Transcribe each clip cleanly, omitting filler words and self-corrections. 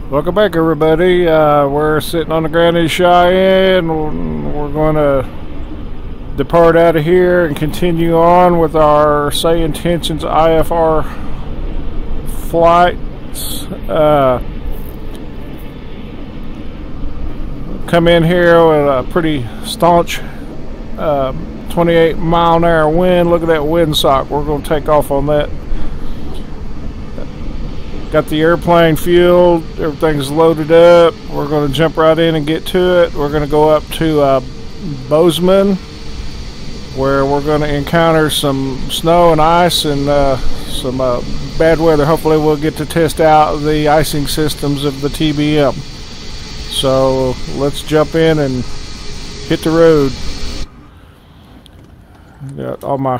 Welcome back, everybody. We're sitting on the ground in Cheyenne. We're going to depart out of here and continue on with our Say Intentions IFR flights. Come in here with a pretty staunch 28-mile-an-hour wind. Look at that windsock. We're going to take off on that. Got the airplane fueled, everything's loaded up. We're going to jump right in and get to it. We're going to go up to Bozemon, where we're going to encounter some snow and ice and some bad weather. Hopefully we'll get to test out the icing systems of the TBM. So let's jump in and hit the road. Got all my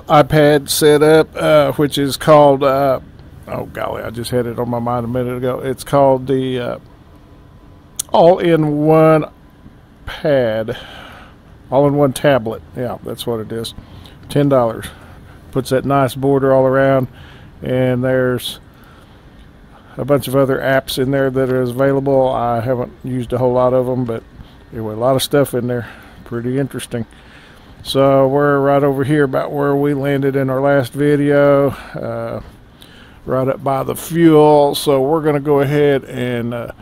iPad set up, which is called oh golly, I just had it on my mind a minute ago. It's called the all-in-one pad, all-in-one tablet. Yeah, that's what it is. $10. Puts that nice border all around, and there's a bunch of other apps in there that are available. I haven't used a whole lot of them, but anyway, a lot of stuff in there. Pretty interesting. So we're right over here about where we landed in our last video, right up by the fuel. So we're going to go ahead and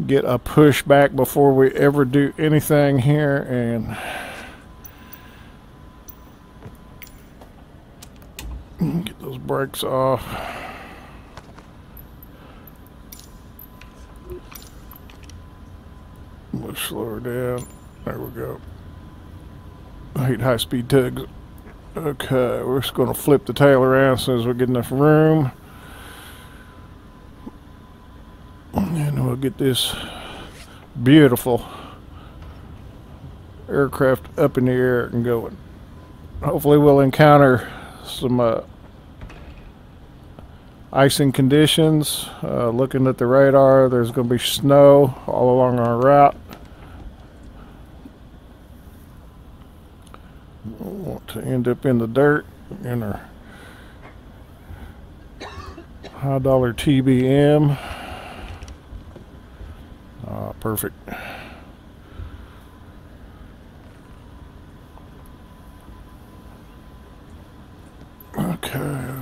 get a push back before we ever do anything here, and get those brakes off. We'll slow her down. There we go. I hate high-speed tugs. Okay, we're just going to flip the tail around as soon as we get enough room. And we'll get this beautiful aircraft up in the air and going. Hopefully we'll encounter some icing conditions. Looking at the radar, there's going to be snow all along our route. Want to end up in the dirt in our high dollar TBM. Perfect. Okay.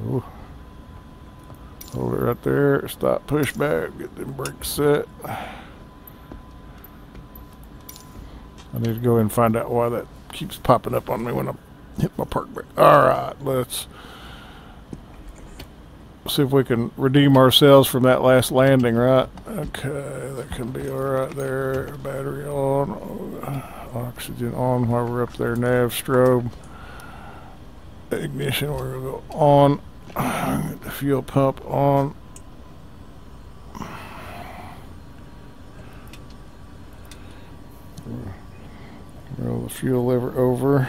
Ooh. Hold it right there. Stop, push back, get them brakes set. I need to go ahead and find out why that keeps popping up on me when I hit my park brake. Alright, let's see if we can redeem ourselves from that last landing, right? Okay, that can be alright there. Battery on, oxygen on while we're up there, nav strobe. Ignition, we're going to go on. Get the fuel pump on. Roll the fuel lever over.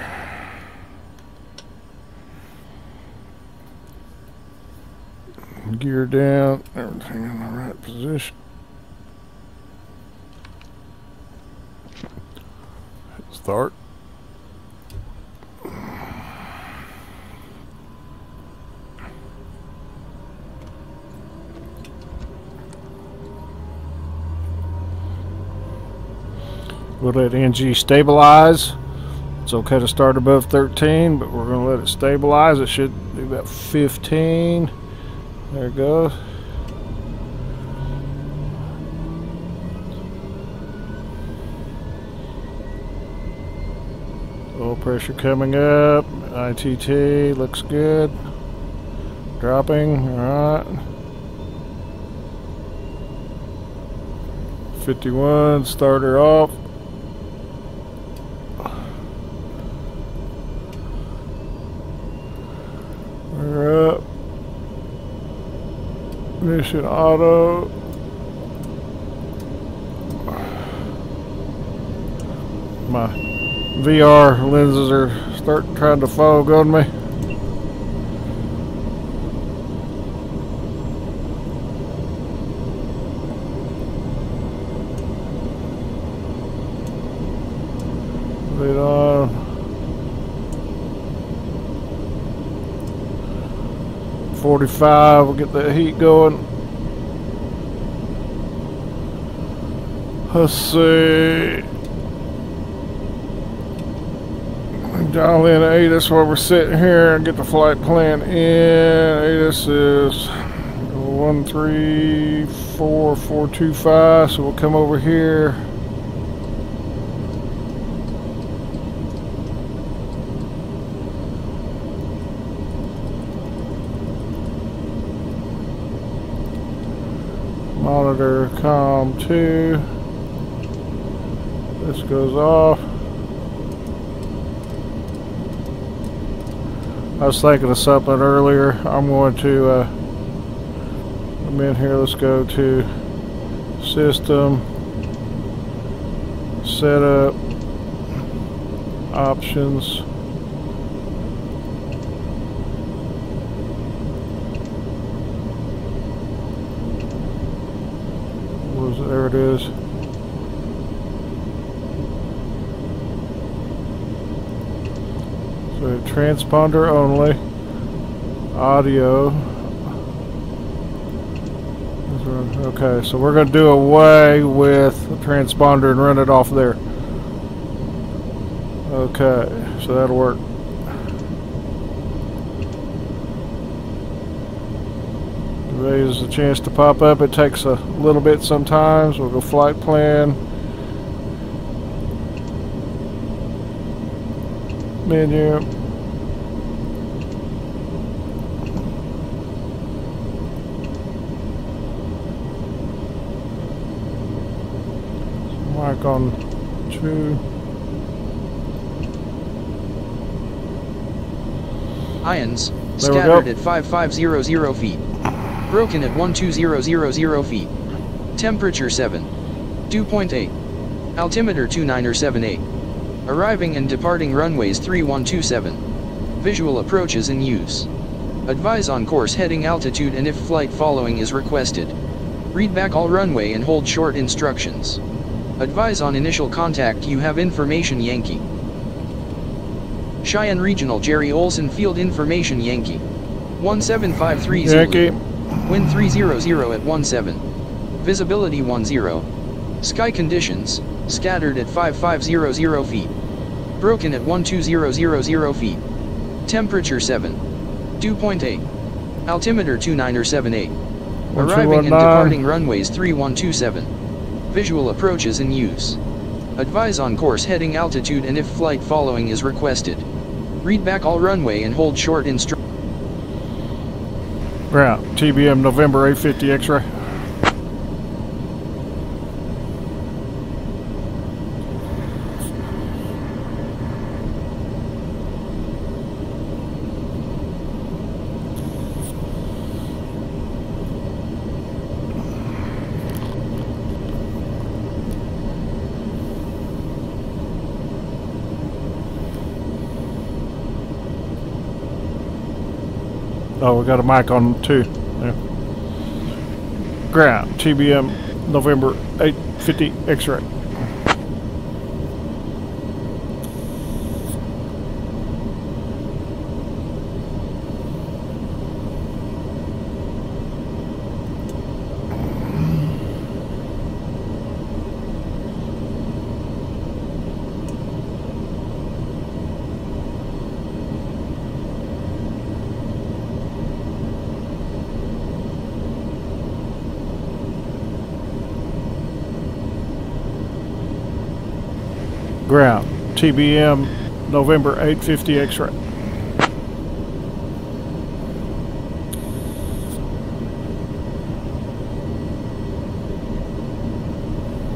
Gear down, everything in the right position. Start. We'll let NG stabilize. It's okay to start above 13, but we're going to let it stabilize. It should be about 15. There it goes. Oil pressure coming up. ITT looks good. Dropping. All right. 51. Starter off. We're up. Mission auto. My VR lenses are trying to fog on me. Lead on. 45, we'll get that heat going. Let's see. Dial in ATIS while we're sitting here and get the flight plan in. ATIS is 134425, so we'll come over here. Monitor COM 2. This goes off. I was thinking of something earlier. I'm going to I'm in here. Let's go to System, Setup, Options. There it is. So transponder only. Audio. Okay, so we're going to do away with the transponder and run it off there. Okay, so that'll work. There's a chance to pop up. It takes a little bit sometimes. We'll go flight plan. Menu. Mic on 2. Ions scattered at 5500 feet. Broken at 12000 feet. Temperature 7. Dew point 8. Altimeter 2978. Arriving and departing runways 3127. Visual approaches in use. Advise on course heading, altitude, and if flight following is requested. Read back all runway and hold short instructions. Advise on initial contact. You have information Yankee. Cheyenne Regional Jerry Olson Field Information Yankee. 17530 Yankee. Wind 300 at 17. Visibility 10. Sky conditions, scattered at 5500 feet. Broken at 12000 feet. Temperature 7. Dew point 8. Altimeter 2978. Arriving and departing runways 3127. Visual approaches in use. Advise on course heading, altitude, and if flight following is requested. Read back all runway and hold short instructions. Ground, TBM November 850 X-ray. Oh, we got a mic on 2. Yeah. Ground, TBM, November 850 X-ray. Ground, TBM, November 850 X-ray.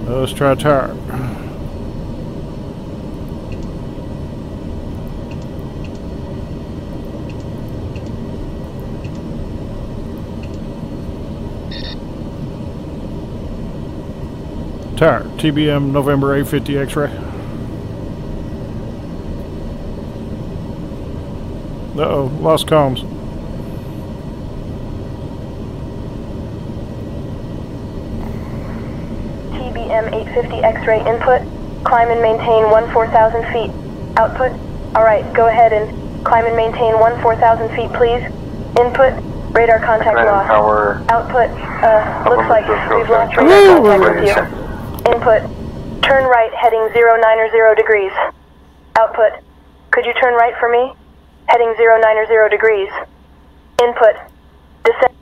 Let's try tower. Tower, TBM, November 850 X-ray. Uh-oh, lost comms. TBM 850 X-ray input. Climb and maintain 14,000 feet. Output. Alright, go ahead and climb and maintain 14,000 feet, please. Input. Radar contact lost. Tower. Output, looks like we've lost radar contact with you. Input, turn right heading 090 degrees. Output, could you turn right for me? Heading 090 degrees. Input, descend.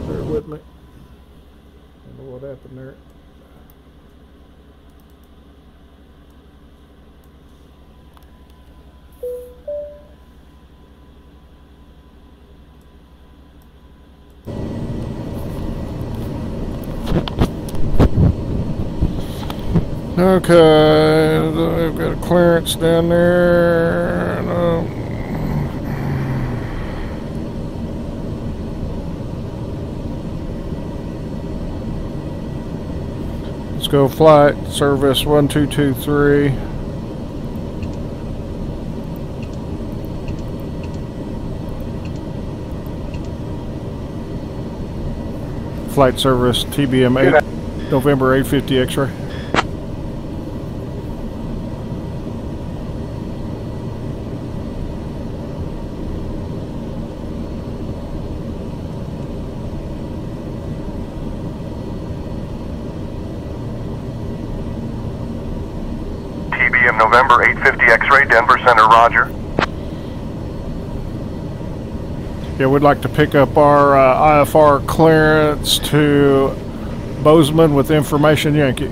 Bear with me. I don't know what happened there. Okay, I've got a clearance down there. Let's go flight service 1223. Flight service TBM 8 November 850 X-ray. TBM November 850 X-ray, Denver Center, roger. Yeah, we'd like to pick up our IFR clearance to Bozemon with information Yankee.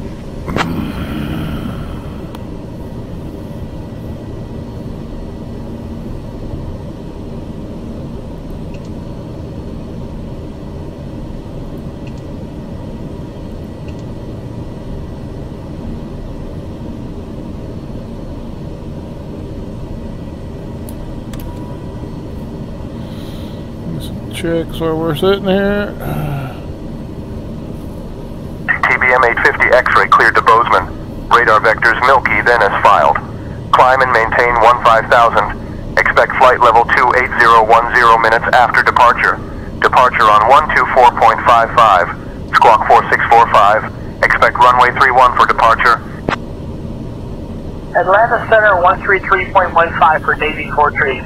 Checks where we're sitting here. TBM 850 X-ray cleared to Bozemon. Radar vectors milky, then as filed. Climb and maintain 15,000. Expect flight level 28010 minutes after departure. Departure on 124.55. Squawk 4645. Expect runway 31 for departure. Atlanta Center 133.15 for Navy 4 trade.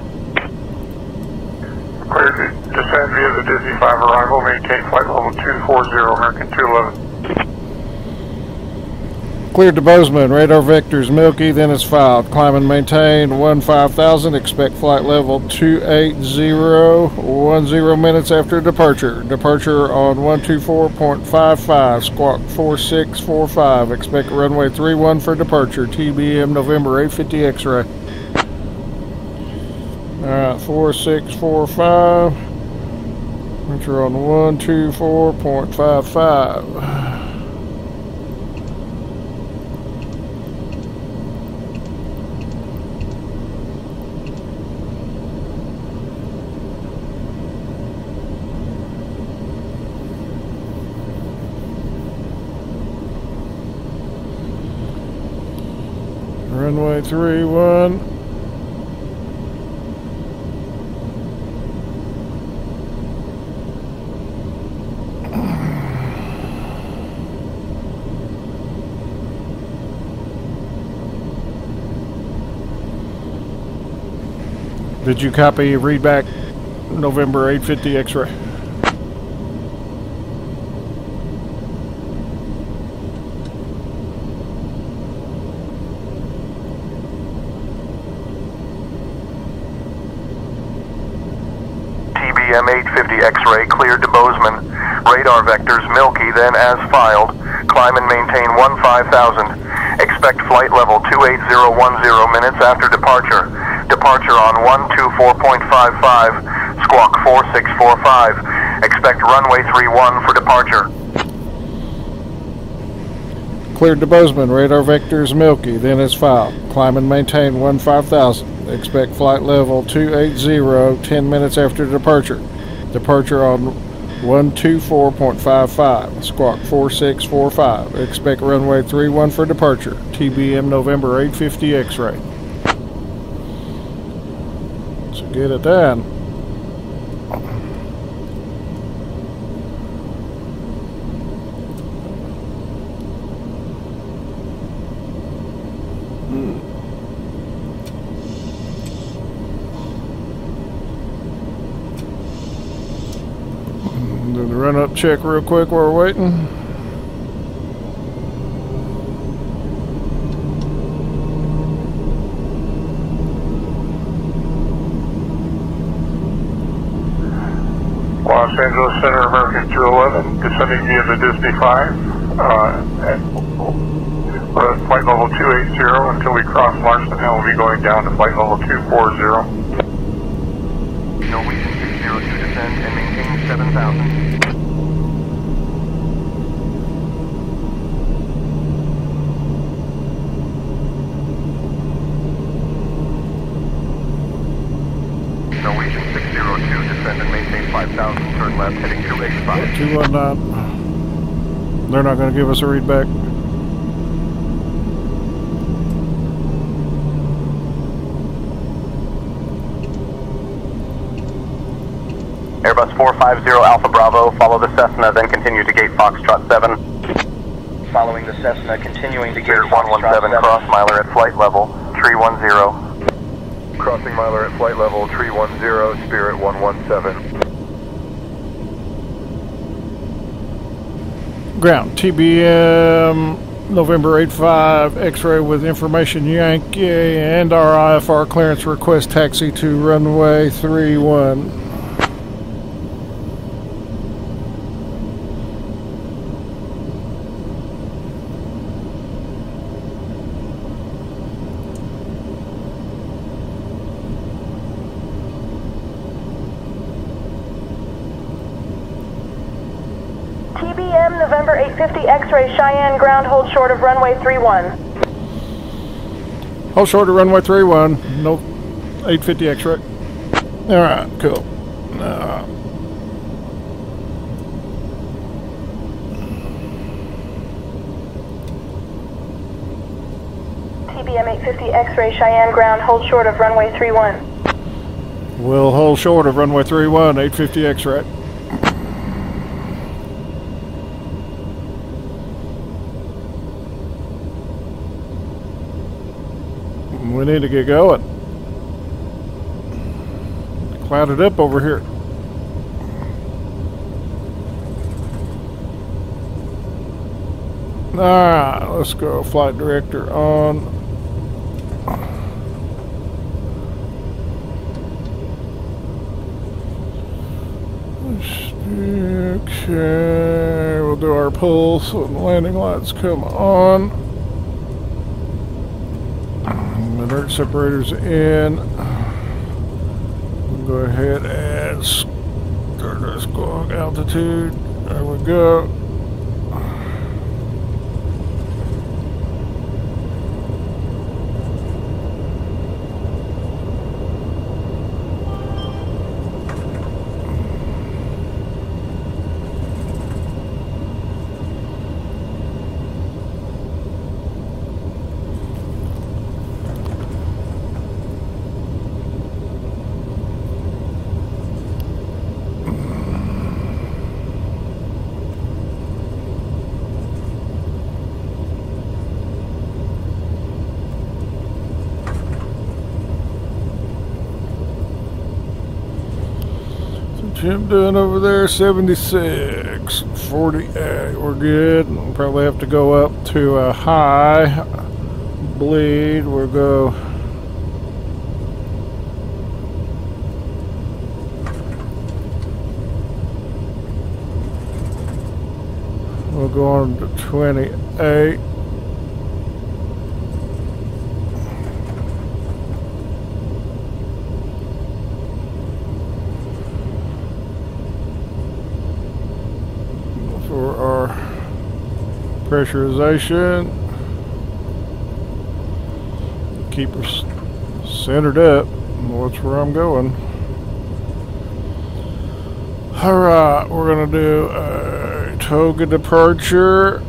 Cleared to descend via the Disney 5 arrival. Maintain flight level 240, American 211. Cleared to Bozemon. Radar vectors milky, then as filed. Climb and maintain 15,000. Expect flight level 28010 minutes after departure. Departure on 124.55. Squawk 4645. Expect runway 31 for departure. TBM November 850 X-ray. Alright, 4645. Departure on 124.55. Runway 31. Did you copy read back November 850 X-ray? TBM 850 X-ray cleared to Bozemon. Radar vectors milky, then as filed. Climb and maintain 15,000. Expect flight level 28010 minutes after departure. Departure on 124.55. Squawk 4645. Expect runway 31 for departure. Cleared to Bozemon. Radar vectors milky, then as filed. Climb and maintain 15,000. Expect flight level 280 10 minutes after departure. Departure on 124.55. Squawk 4645. Expect runway 31 for departure. TBM November 850 X-ray. So get it done. map check real quick while we're waiting. Los Angeles Center, American 211, descending via the Disney 5, we're at flight level 280 until we cross Marston Hill. We'll be going down to flight level 240. Norwegian 602 descend and maintain 7,000. Norwegian 602 descend and maintain 5,000. Turn left heading 285. 219. They're not going to give us a read back. Airbus 450 Alpha Bravo, follow the Cessna, then continue to gate Foxtrot 7. Following the Cessna, continuing to gate Spirit Foxtrot 117, 7. cross miler at flight level 310. Crossing miler at flight level 310, Spirit 117. Ground, TBM, November 85, X-ray with information Yankee and our IFR clearance request taxi to runway 31. TBM, November 850, X-ray, Cheyenne, ground, hold short of runway 31. Hold short of runway 31, no 850 X-ray. Alright, cool. TBM 850, X-ray, Cheyenne, ground, hold short of runway 31. We'll hold short of runway 31, 850 X-ray. We need to get going. Clouded up over here. Alright, let's go. Flight director on. Okay, we'll do our pulse when the landing lights come on. Alert separators in. We'll go ahead and start our squawk altitude. There we go. Jim doing over there 76, 48. We're good. We'll probably have to go up to a high bleed. We'll go. We'll go on to 28. For our pressurization, keep us centered up. That's where I'm going. All right, we're gonna do a toga departure.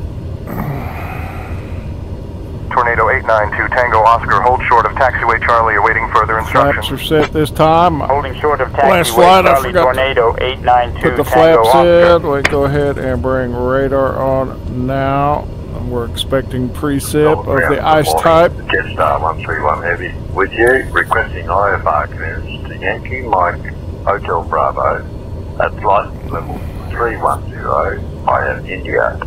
Tornado 892, Tango Oscar, hold short of taxiway Charlie, awaiting further instructions. Flaps are set this time. Holding short of Last taxiway flight, I Charlie forgot Tornado 892 put the Tango flaps Oscar. in. Wait, go ahead and bring radar on now. We're expecting precip of the ice type. Jetstar 131 Heavy with you, requesting IFR clearance to Yankee Mike Hotel Bravo at flight level 310, Cheyenne, India.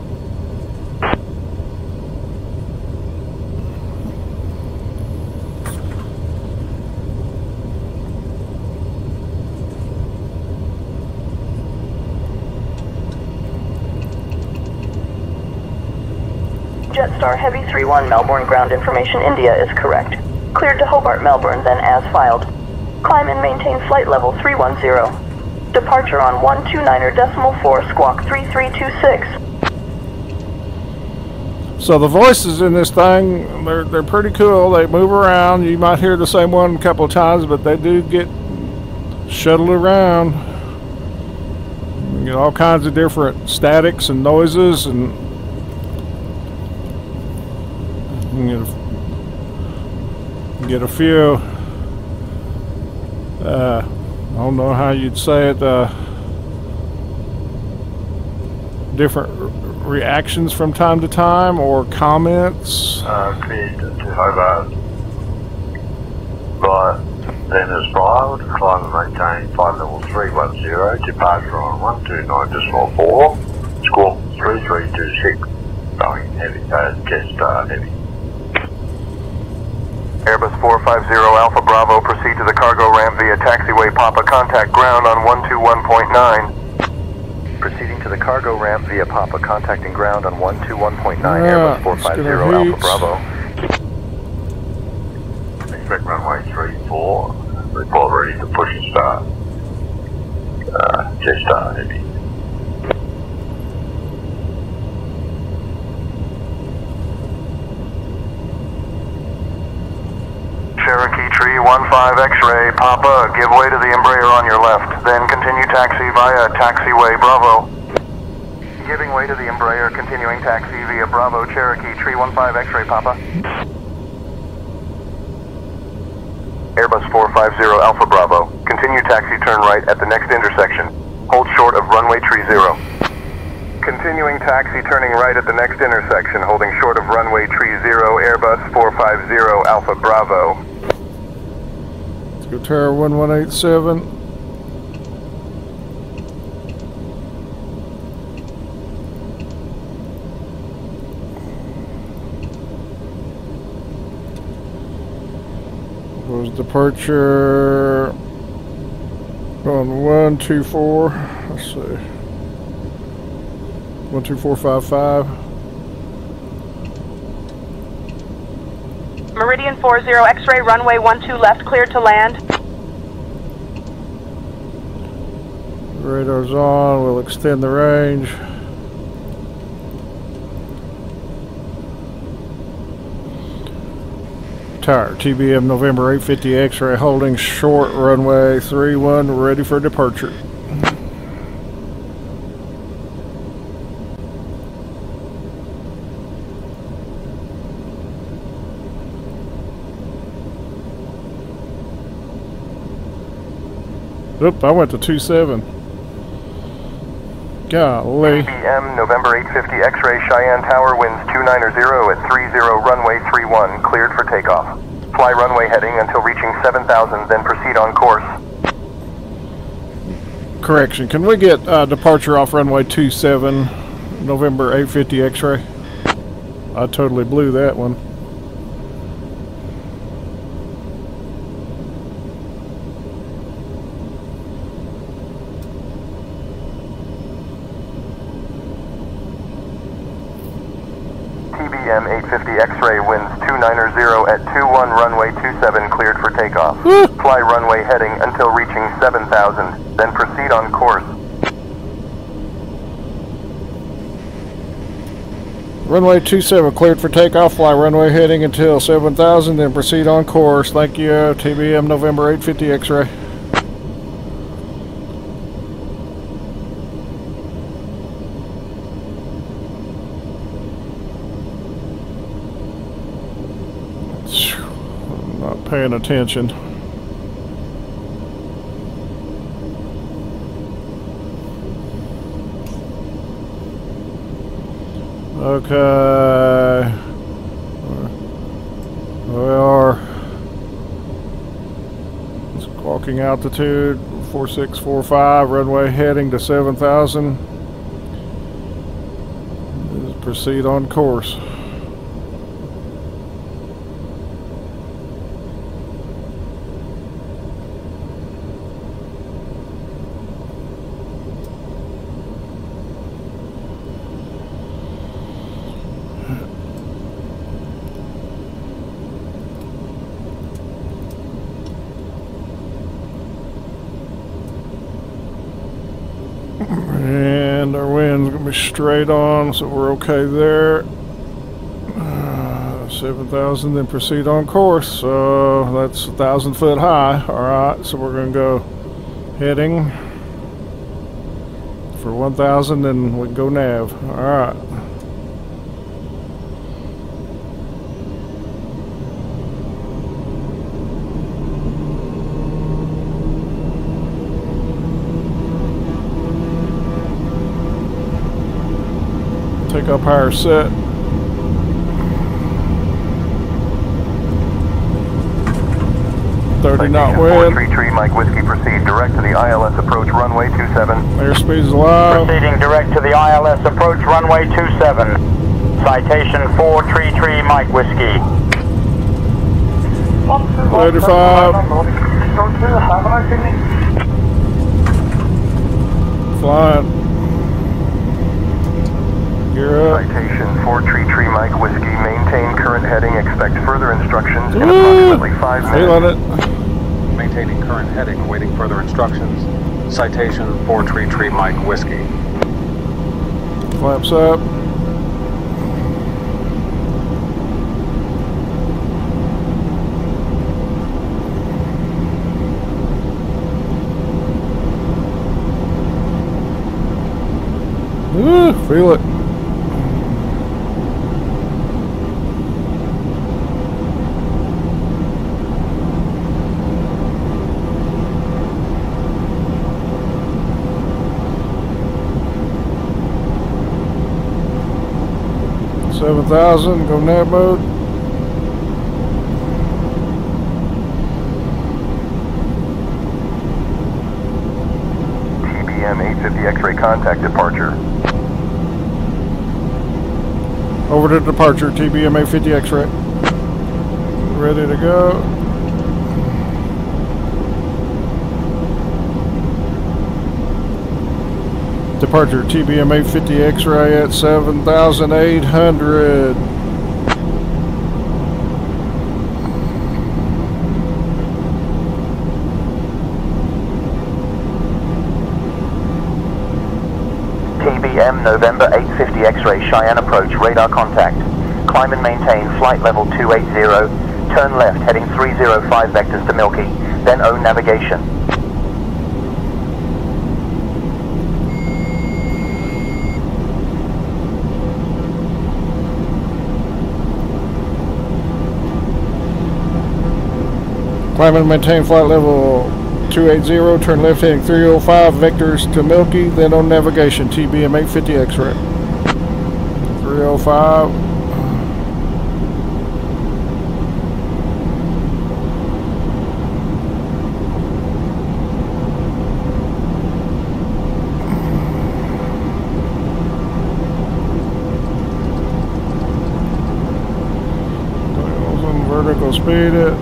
Jetstar Heavy 31 Melbourne ground information India is correct. Cleared to Hobart, Melbourne, then as filed. Climb and maintain flight level 310. Departure on 129.4 squawk 3326. So the voices in this thing, they're pretty cool. They move around. You might hear the same one a couple of times, but they do get shuttled around. You get all kinds of different statics and noises, and you get a few, I don't know how you'd say it, different reactions from time to time, or comments. Cleared to Hobart. Right, then as filed, climb and maintain flight level 310, departure on 129.4, squawk 3326, Boeing Heavy, Jetstar Heavy. Airbus 450 Alpha Bravo, proceed to the cargo ramp via taxiway Papa, contact ground on 121.9. Proceeding to the cargo ramp via Papa, contacting ground on 121.9, Airbus 450 Alpha Bravo. Expect runway 34, report ready to push and start. Jetstar Heavy. Cherokee Tree 15 X-ray, Papa, give way to the Embraer on your left, then continue taxi via taxiway Bravo. Giving way to the Embraer, continuing taxi via Bravo, Cherokee Tree 15 X-ray, Papa. Airbus 450 Alpha Bravo, continue taxi turn right at the next intersection. Hold short of runway tree 0. Continuing taxi turning right at the next intersection, holding short of runway tree 0, Airbus 450 Alpha Bravo. Let's go Tower 1187. Was departure on 124. Let's see. 12455. Meridian 40 X-ray runway 12 left, cleared to land. Radar's on, we'll extend the range. Tower, TBM November 850 X-ray holding short runway 31, ready for departure. Oop, I went to 27. Golly. TBM November 850 X-ray Cheyenne Tower, winds 290 at 30 runway 31, cleared for takeoff. Fly runway heading until reaching 7,000, then proceed on course. Correction, can we get departure off runway 27, November 850 X-ray? I totally blew that one. TBM 850 X-ray, winds 290 at 21 runway 27, cleared for takeoff. Fly runway heading until reaching 7,000, then proceed on course. Runway 27 cleared for takeoff. Fly runway heading until 7,000, then proceed on course. Thank you, TBM November 850 X-ray. Not paying attention. Okay, we are squawking altitude 4645, runway heading to 7,000. proceed on course. And our wind's gonna be straight on, so we're okay there. 7,000, then proceed on course. So that's 1,000 foot high. All right, so we're gonna go heading for 1,000, then we can go nav. All right. Take up higher set. Knot wind. 433 Mike Whiskey, proceed direct to the ILS approach runway 27. Airspeed's alive. Proceeding direct to the ILS approach runway 27. Citation 433 Mike Whiskey. 85. Flying. Gear up. Citation 433 Mike Whiskey, maintain current heading, expect further instructions in approximately 5 minutes. Feeling it. Maintaining current heading, awaiting further instructions. Citation 433 Mike Whiskey. Flaps up. Ooh, feel it. $7,000, go nav mode. TBM 850 X-ray contact departure. Over to departure, TBM 850 X-ray. Ready to go. Departure, TBM 850 X-ray at 7,800. TBM November 850 X-ray Cheyenne approach, radar contact. Climb and maintain flight level 280. Turn left heading 305 vectors to Milky, then O navigation. Climb and maintain flight level 280, turn left heading 305 vectors to Milky, then on navigation, TBM 850 X-ray. 305. Vertical speed it.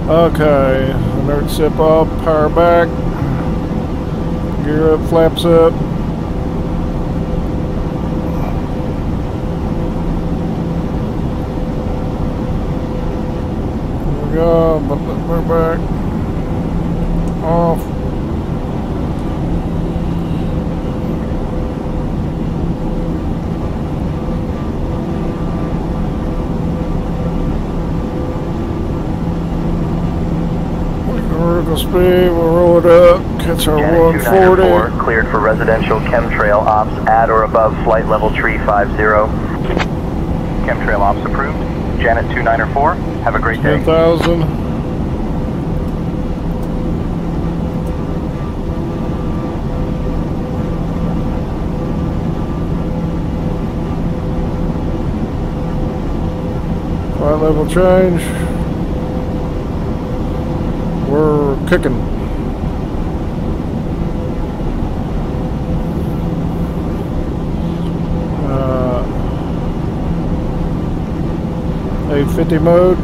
Okay, inert sip off, power back, gear up, flaps up. There we go, but we're back, off. Vertical speed, we'll roll it up, catch our 140. Cleared for residential chemtrail ops at or above flight level 350. Chemtrail ops approved. Janet 294, have a great day. 10,000. flight level change. We're kicking. Uh, 850 mode.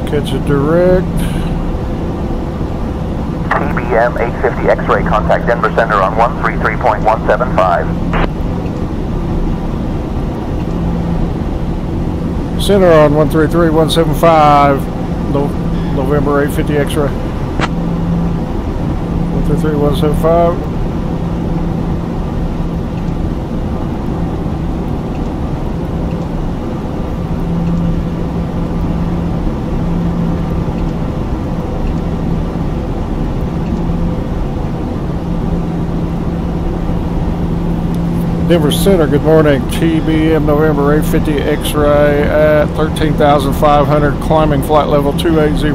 Catch it direct. TBM 850 X-ray, contact Denver Center on 133.175. Center on 133.175. November 850 X-ray. 133.175. Denver Center, good morning. TBM November 850 X-ray at 13,500, climbing flight level 280.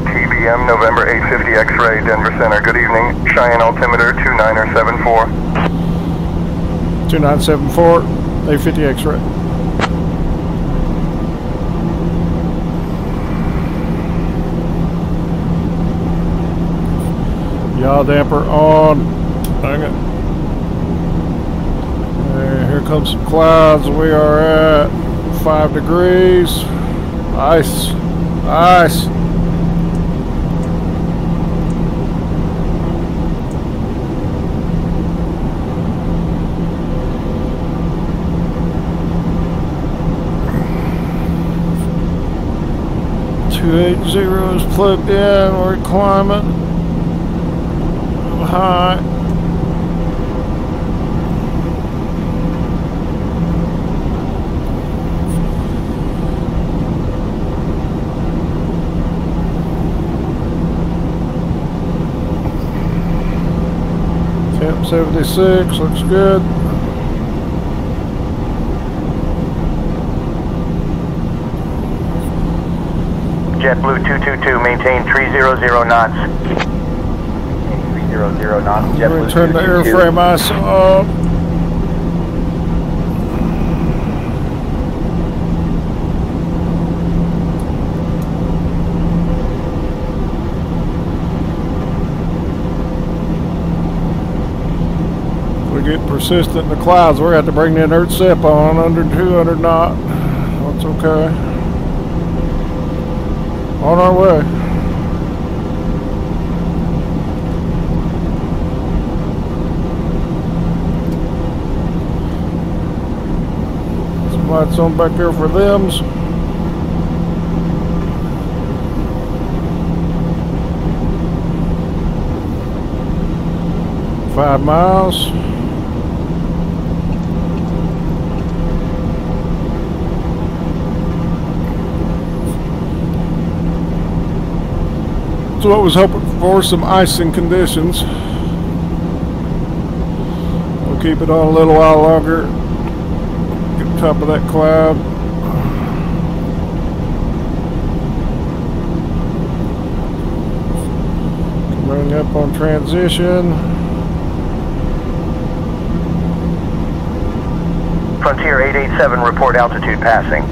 TBM November 850 X-ray, Denver Center, good evening. Cheyenne altimeter 2974. 2974, 850 X-ray. Yaw damper on. Dang it. And here comes some clouds. We are at 5 degrees. Ice. Ice. .280 is plugged in. We're climbing. High. Temp 76 looks good. JetBlue 222, maintain 300 knots. 300 knots, We're JetBlue going to turn the 222. airframe ice off. If we get persistent in the clouds, we're going to have to bring the inert SIP on under 200 knot. That's okay. On our way. Lights on back there for thems. $5 miles. So I was hoping for some icing conditions. We'll keep it on a little while longer. Top of that cloud. Bring up on transition. Frontier 887, report altitude passing.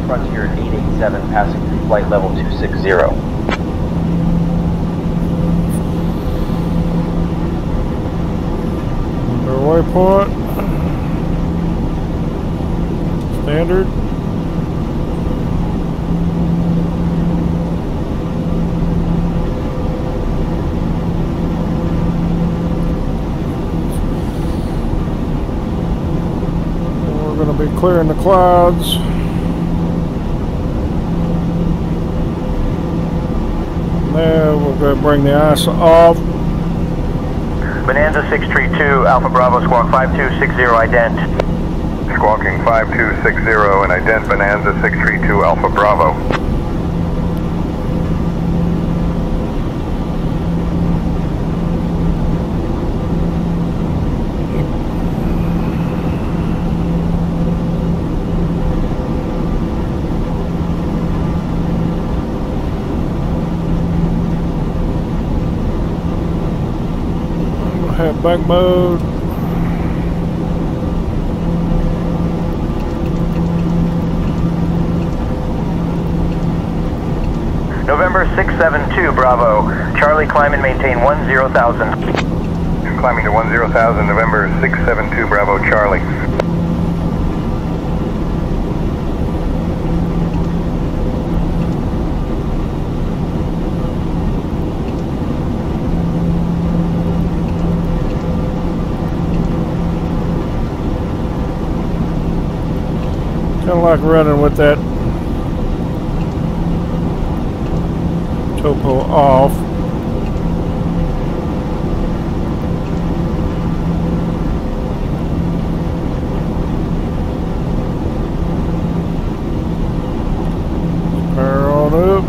Frontier 887 passing through flight level 260. Under waypoint. Standard. We're going to be clearing the clouds. Now we're going to bring the ice off. Bonanza 632, Alpha Bravo, squawk 5260, ident. Squawking 5260 and ident Bonanza 632 Alpha Bravo. Bank mode. November 672, Bravo. Charlie, climb and maintain 10,000. Climbing to 10,000, November 672, Bravo, Charlie. Kind of like running with that topo off. Power on up.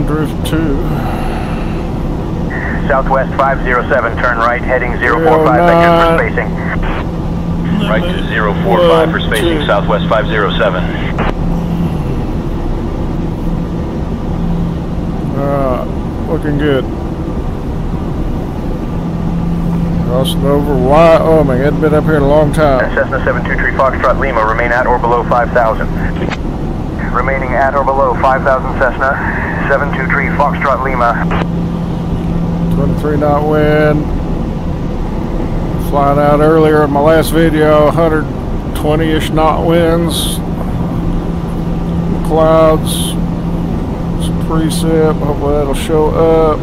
Drift 2. Southwest 507, turn right, heading 045 vectors for spacing. Right to 045 for spacing, Southwest 507. Looking good. Crossing over Wyoming. Hadn't been up here in a long time. Cessna 723 Foxtrot Lima, remain at or below 5,000. Remaining at or below 5,000 Cessna 723 Foxtrot Lima. 23 knot wind. Flying out earlier in my last video, 120-ish knot winds. Clouds. Some precip. Hopefully that'll show up.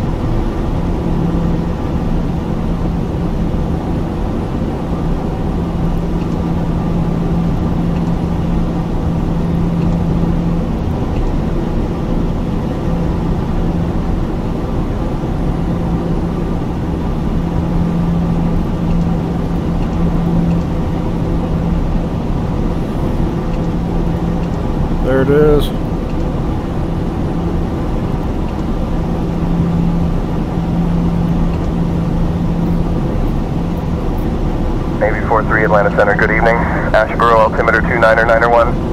There it is. Navy 43 Atlanta Center, good evening. Asheboro altimeter 2991.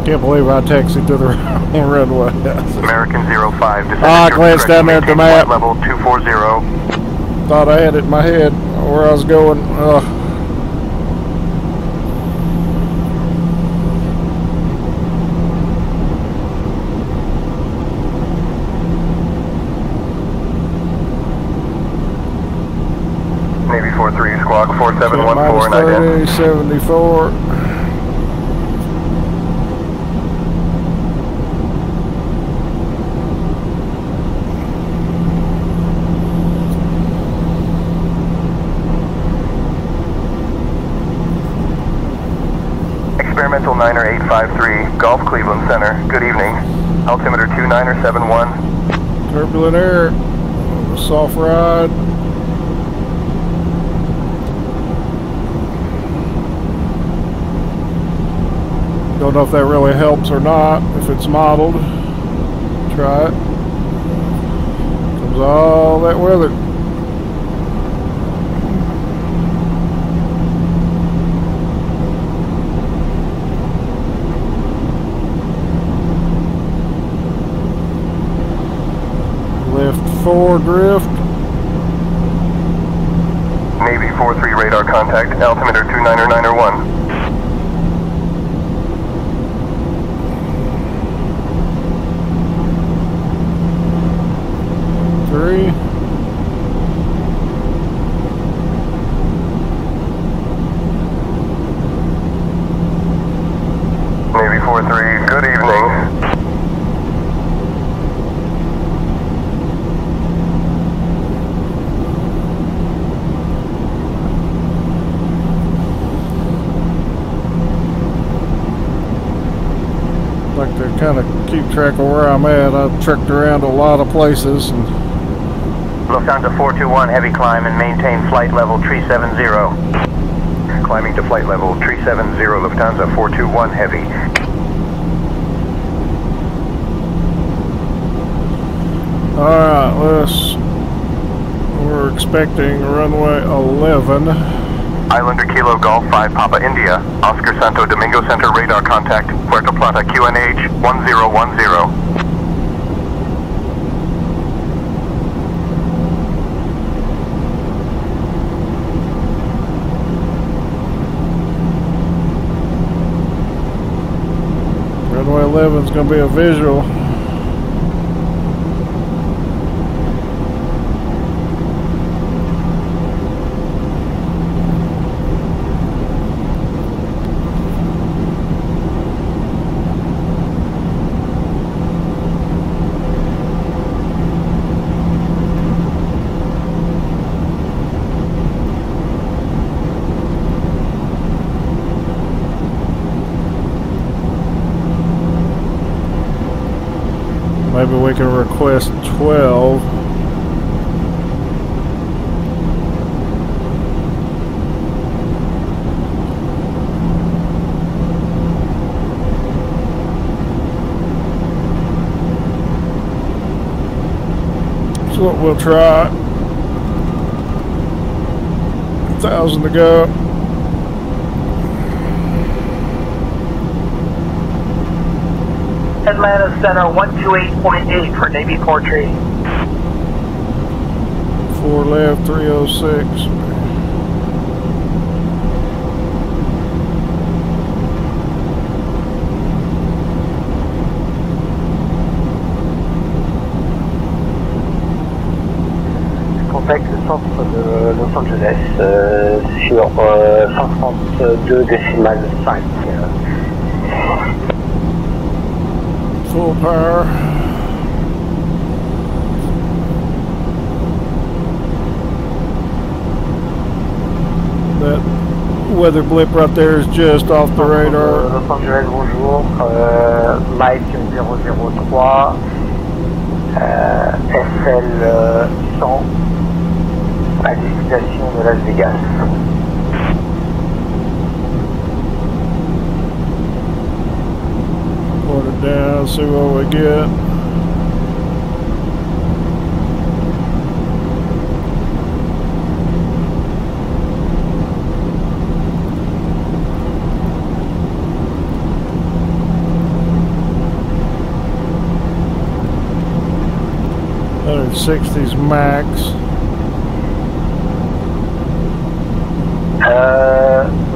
Can't believe I taxied to the runway. American 05. I glanced down there at the map. Level 240. Thought I had it in my head where I was going. Navy 43 squawk 4714 and ident. 74. Experimental 90853, Gulf Cleveland Center. Good evening. Altimeter 2971. Turbulent air. Soft ride. Don't know if that really helps or not. If it's modeled, try it. Comes all that weather. Left 4 drift. Navy 43 radar contact, altimeter 2991. Navy 43, good evening. like to kind of keep track of where I'm at. I've trekked around a lot of places. And Lufthansa 421, heavy climb and maintain flight level 370. Climbing to flight level 370, Lufthansa 421, heavy. Alright, we're expecting runway 11. Islander Kilo Golf 5 Papa India, Oscar Santo Domingo Center radar contact, Puerto Plata QNH 1010. Runway 11 is going to be a visual. Maybe we can request 12. That's what we'll try. 1,000 to go. Atlanta Center 128.8 for Navy Portrait. 4 left, 306. Contacte le centre de Los Angeles sur 132,5. Full power. That weather blip right there is just off the radar. Los Angeles, bonjour. Mike 003, SL 100 à destination de Las Vegas. Put it down, see what we get. $160s max.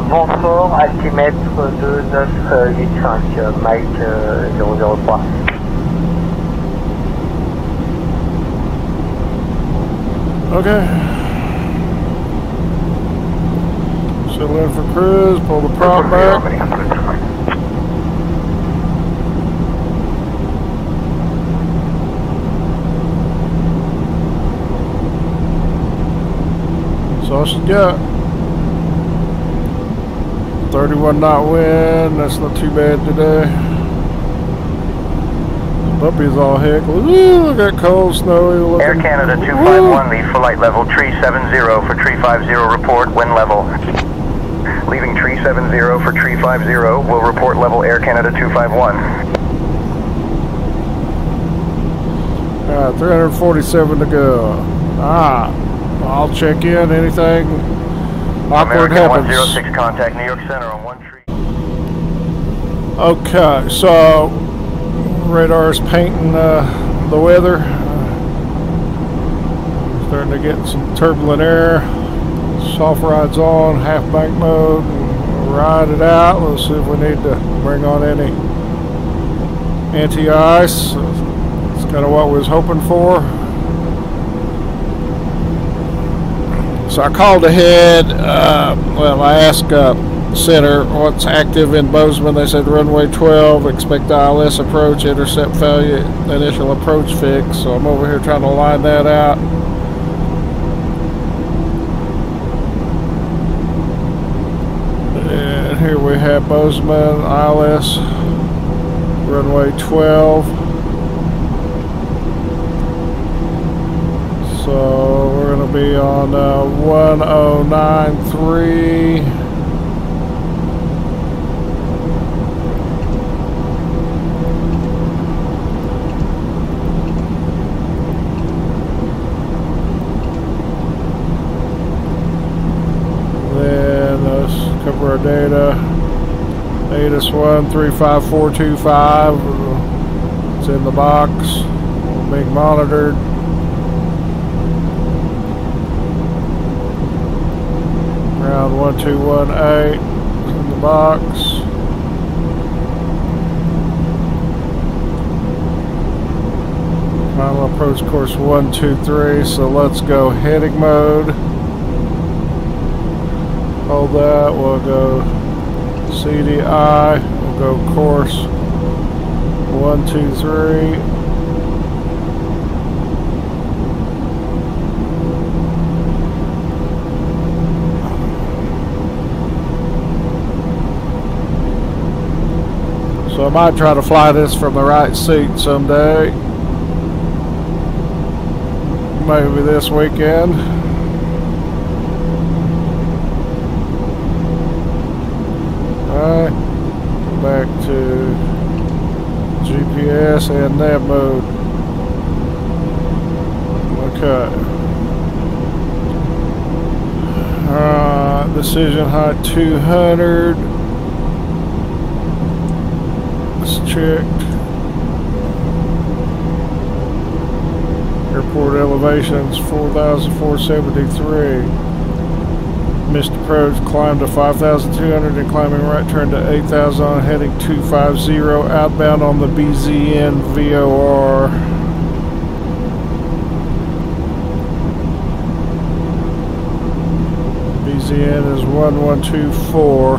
Vent fort, altimètre 2985, Mike 003. Okay. Settle in for cruise, pull the prop back. That's all she's got. 31 knot wind, that's not too bad today. The puppy's all heckled. Ooh, look at cold, snowy looking. Air Canada 251, leave flight level 370 for 350, report wind level. Leaving 370 for 350, will report level Air Canada 251. Alright, 347 to go. I'll check in, anything awkward American happens. 106, contact New York Center on 13. Okay, so radar is painting the weather. Starting to get some turbulent air. Soft ride's on, half bank mode. We'll ride it out. Let's see if we need to bring on any anti-ice. It's kind of what we was hoping for. So I called ahead. Well, I asked Center what's active in Bozemon. They said runway 12, expect ILS approach, intercept failure, initial approach fix. So I'm over here trying to line that out. And here we have Bozemon, ILS runway 12. So we're going to be on 1093. Then let's cover our data. ATIS 135425. It's in the box, being monitored. Ground 1218 in the box. Final approach course 123. So let's go heading mode. Hold that. We'll go CDI. We'll go course 123. So I might try to fly this from the right seat someday. Maybe this weekend. Alright. Back to GPS and nav mode. Okay. Decision height 200. Checked. Airport elevations 4,473. Missed approach, climb to 5,200 and climbing right turn to 8,000 on heading 250 outbound on the BZN VOR. BZN is 1124.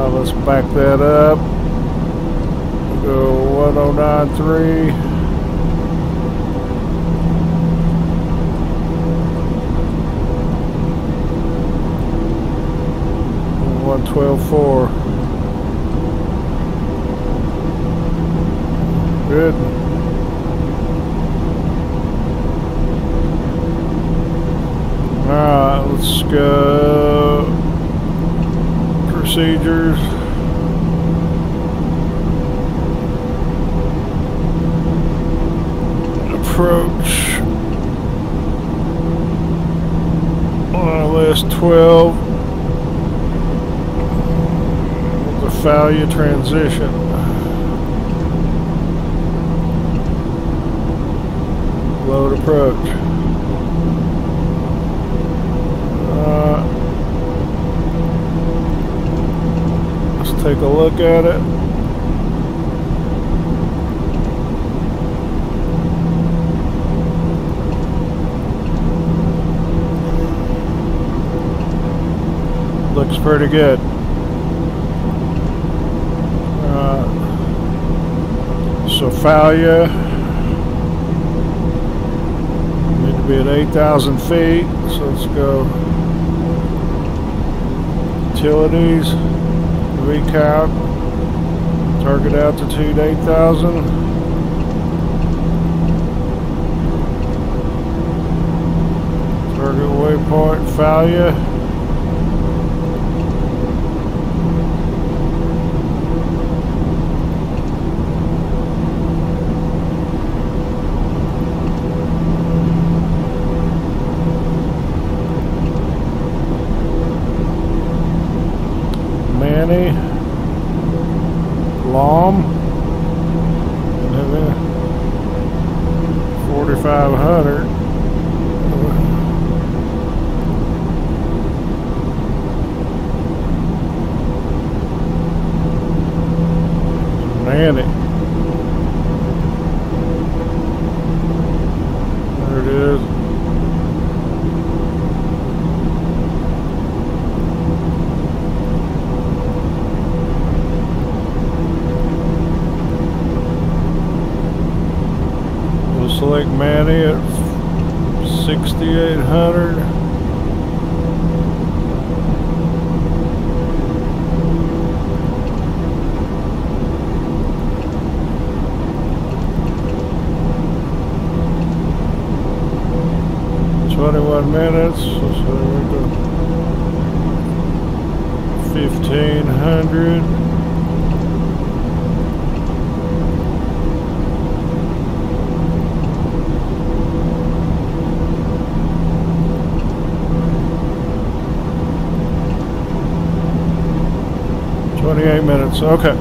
Let's back that up. Go 1093. And 112.4. Good. Alright, let's go. Procedures. Approach. ILS 12. The failure transition. Load approach. Take a look at it. Looks pretty good. So failure need to be at 8,000 feet. So let's go utilities. Recount, target altitude 8,000. Target waypoint failure. Manny, Lom, 4,500. Manny. There it is. Big Manny at 6,800. Minutes, so we go 1,500. Minutes. Okay.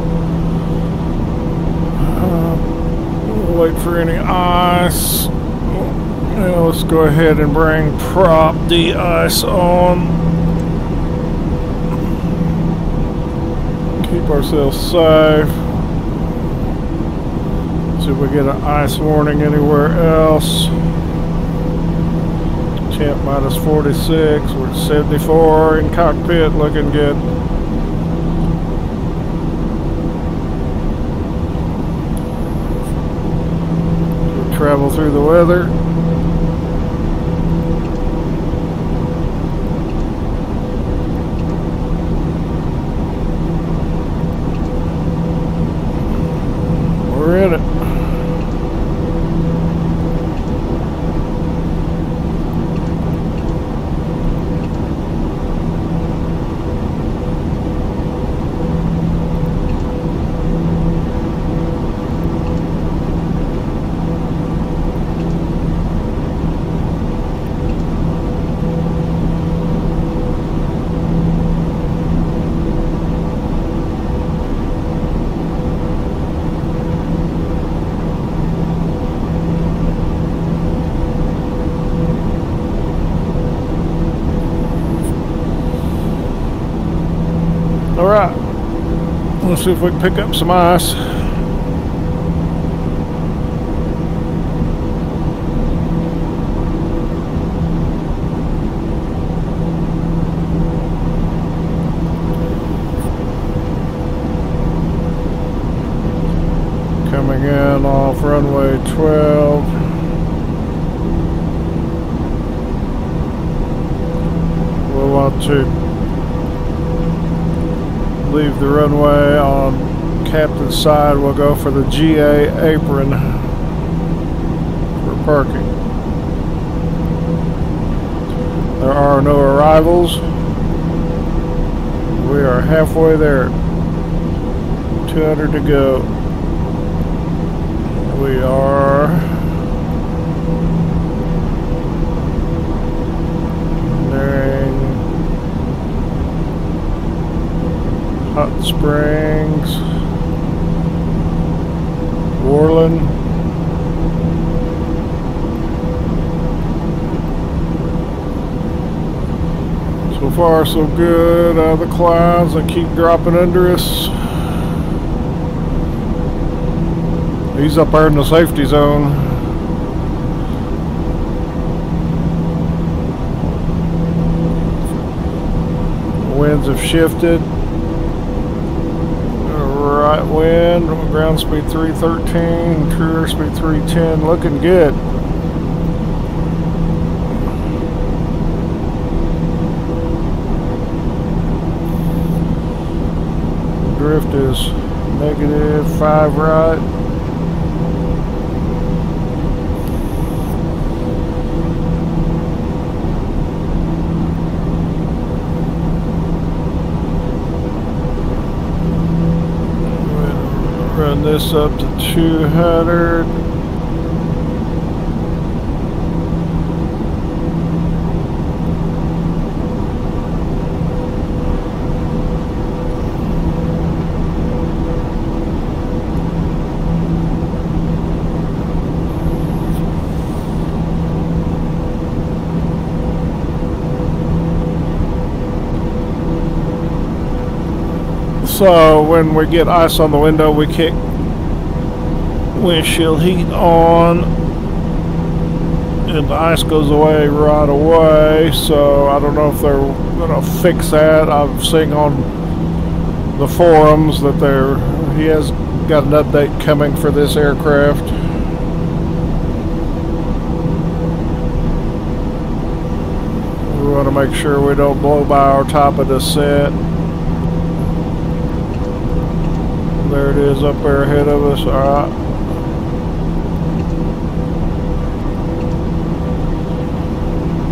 We'll wait for any ice. Now let's go ahead and bring prop de-ice on. Keep ourselves safe. See if we get an ice warning anywhere else. Temp minus 46. We're at 74 in cockpit, looking good. We'll travel through the weather. We're in it. Alright, let's see if we can pick up some ice. Coming in off runway 12. We'll want to leave the runway on captain's side. We'll go for the GA apron for parking. There are no arrivals. We are halfway there. 200 to go. We are nearing Hot Springs, Worland. So far so good. Out of the clouds, they keep dropping under us. He's up there in the safety zone. Winds have shifted. Right wind, ground speed 313, true air speed 310, looking good. Drift is -5 right. Run this up to 200. So when we get ice on the window, we kick windshield heat on and the ice goes away right away. So I don't know if they're gonna fix that. I've seen on the forums that he has got an update coming for this aircraft. make sure we don't blow by our top of the set. There it is up there ahead of us. Alright.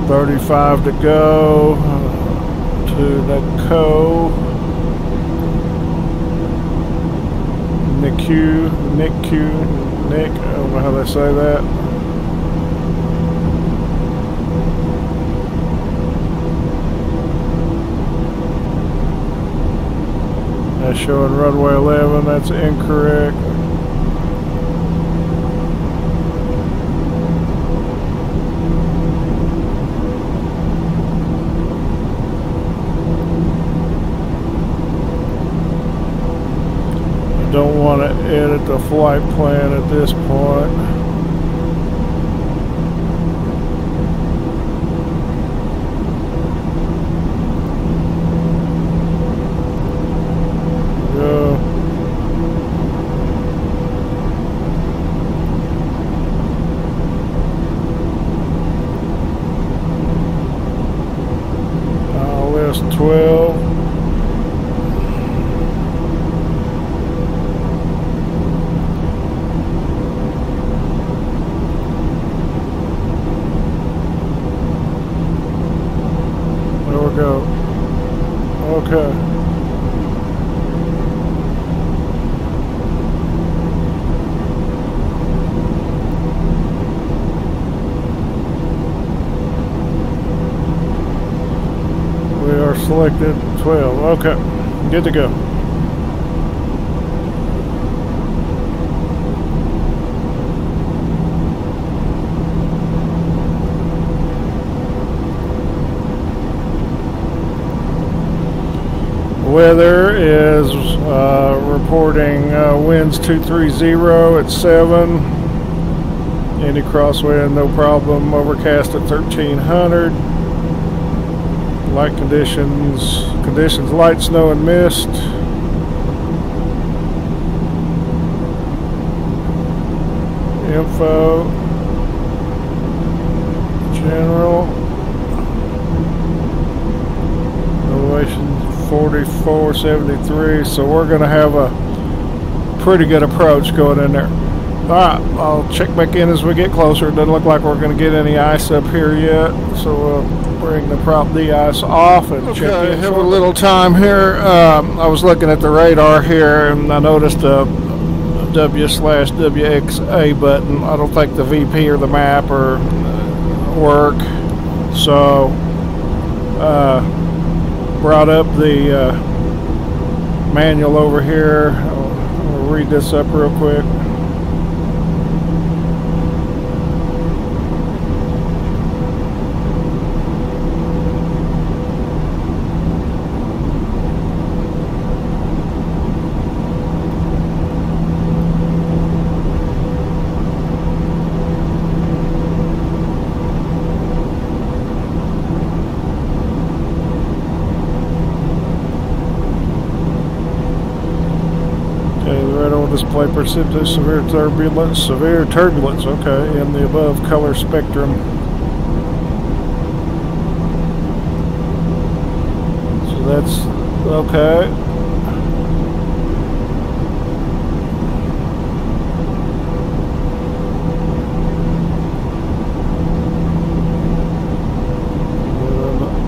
$35 to go to Nico. Nick, I don't know how they say that. That's showing runway 11, that's incorrect. Don't want to edit the flight plan at this point. Go. List 12. Go. Okay. We are selected 12. Okay. Good to go. Weather is reporting winds 230 at 7. Any crosswind, no problem. Overcast at 1300. Light conditions, light snow and mist. Info, general. Elevation 4473, so we're going to have a pretty good approach going in there. Alright, I'll check back in as we get closer. It doesn't look like we're going to get any ice up here yet, so we'll bring the prop de-ice off and check in. Have a little time here. I was looking at the radar here and I noticed a W/WXA button. I don't think the VP or the map or work, so brought up the manual over here. I'll read this up real quick. Display precipitate severe turbulence, okay, in the above color spectrum. So that's okay.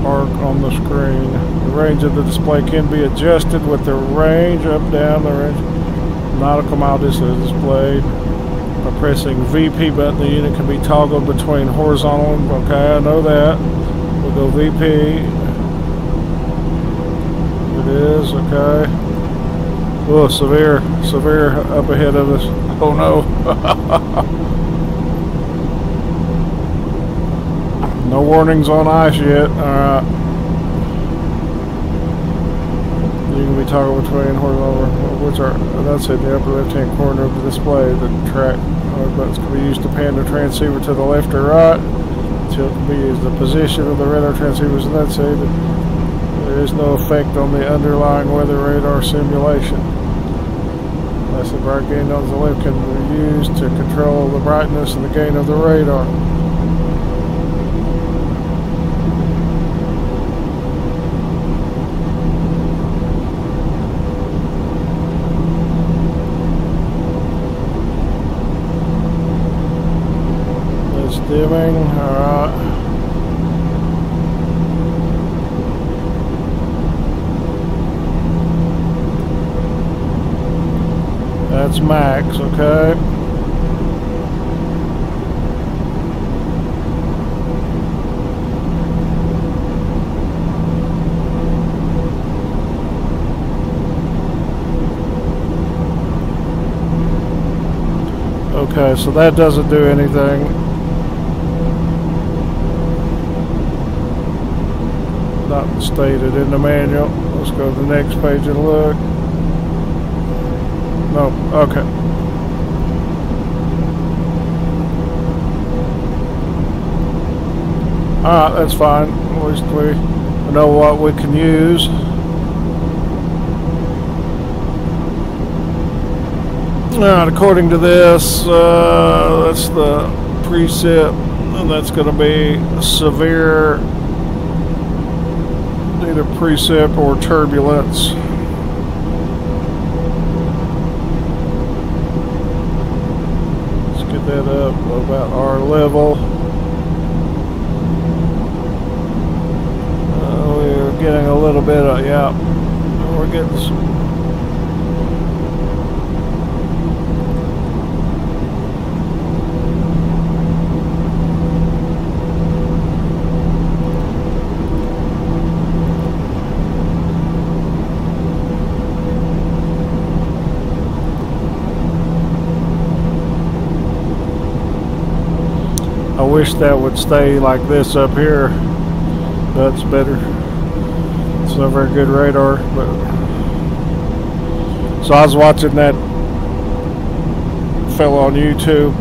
Arc on the screen. The range of the display can be adjusted with the range up, down, the range. Nautical mile distance displayed. By pressing VP button, the unit can be toggled between horizontal and, okay, I know that. We'll go VP. It is, okay. Oh, severe up ahead of us. Oh no. No warnings on ice yet. Alright. You can be toggled between horizontal, which are, that's in the upper left-hand corner of the display. The track buttons can be used to pan the transceiver to the left or right. Tilt can be used the position of the radar transceivers, and that's it. There is no effect on the underlying weather radar simulation. Unless the bright gain on the left can be used to control the brightness and the gain of the radar. Dimming, alright. That's max, okay. Okay, so that doesn't do anything. Not stated in the manual. Let's go to the next page and look. No, okay. Alright, that's fine. At least we know what we can use. Alright, according to this, that's the precip, and that's going to be severe, either precip or turbulence. Let's get that up about our level. We're getting a little bit of, yeah, we're getting some. I wish that would stay like this up here. That's better. It's not very good radar, but so I was watching that fellow on YouTube,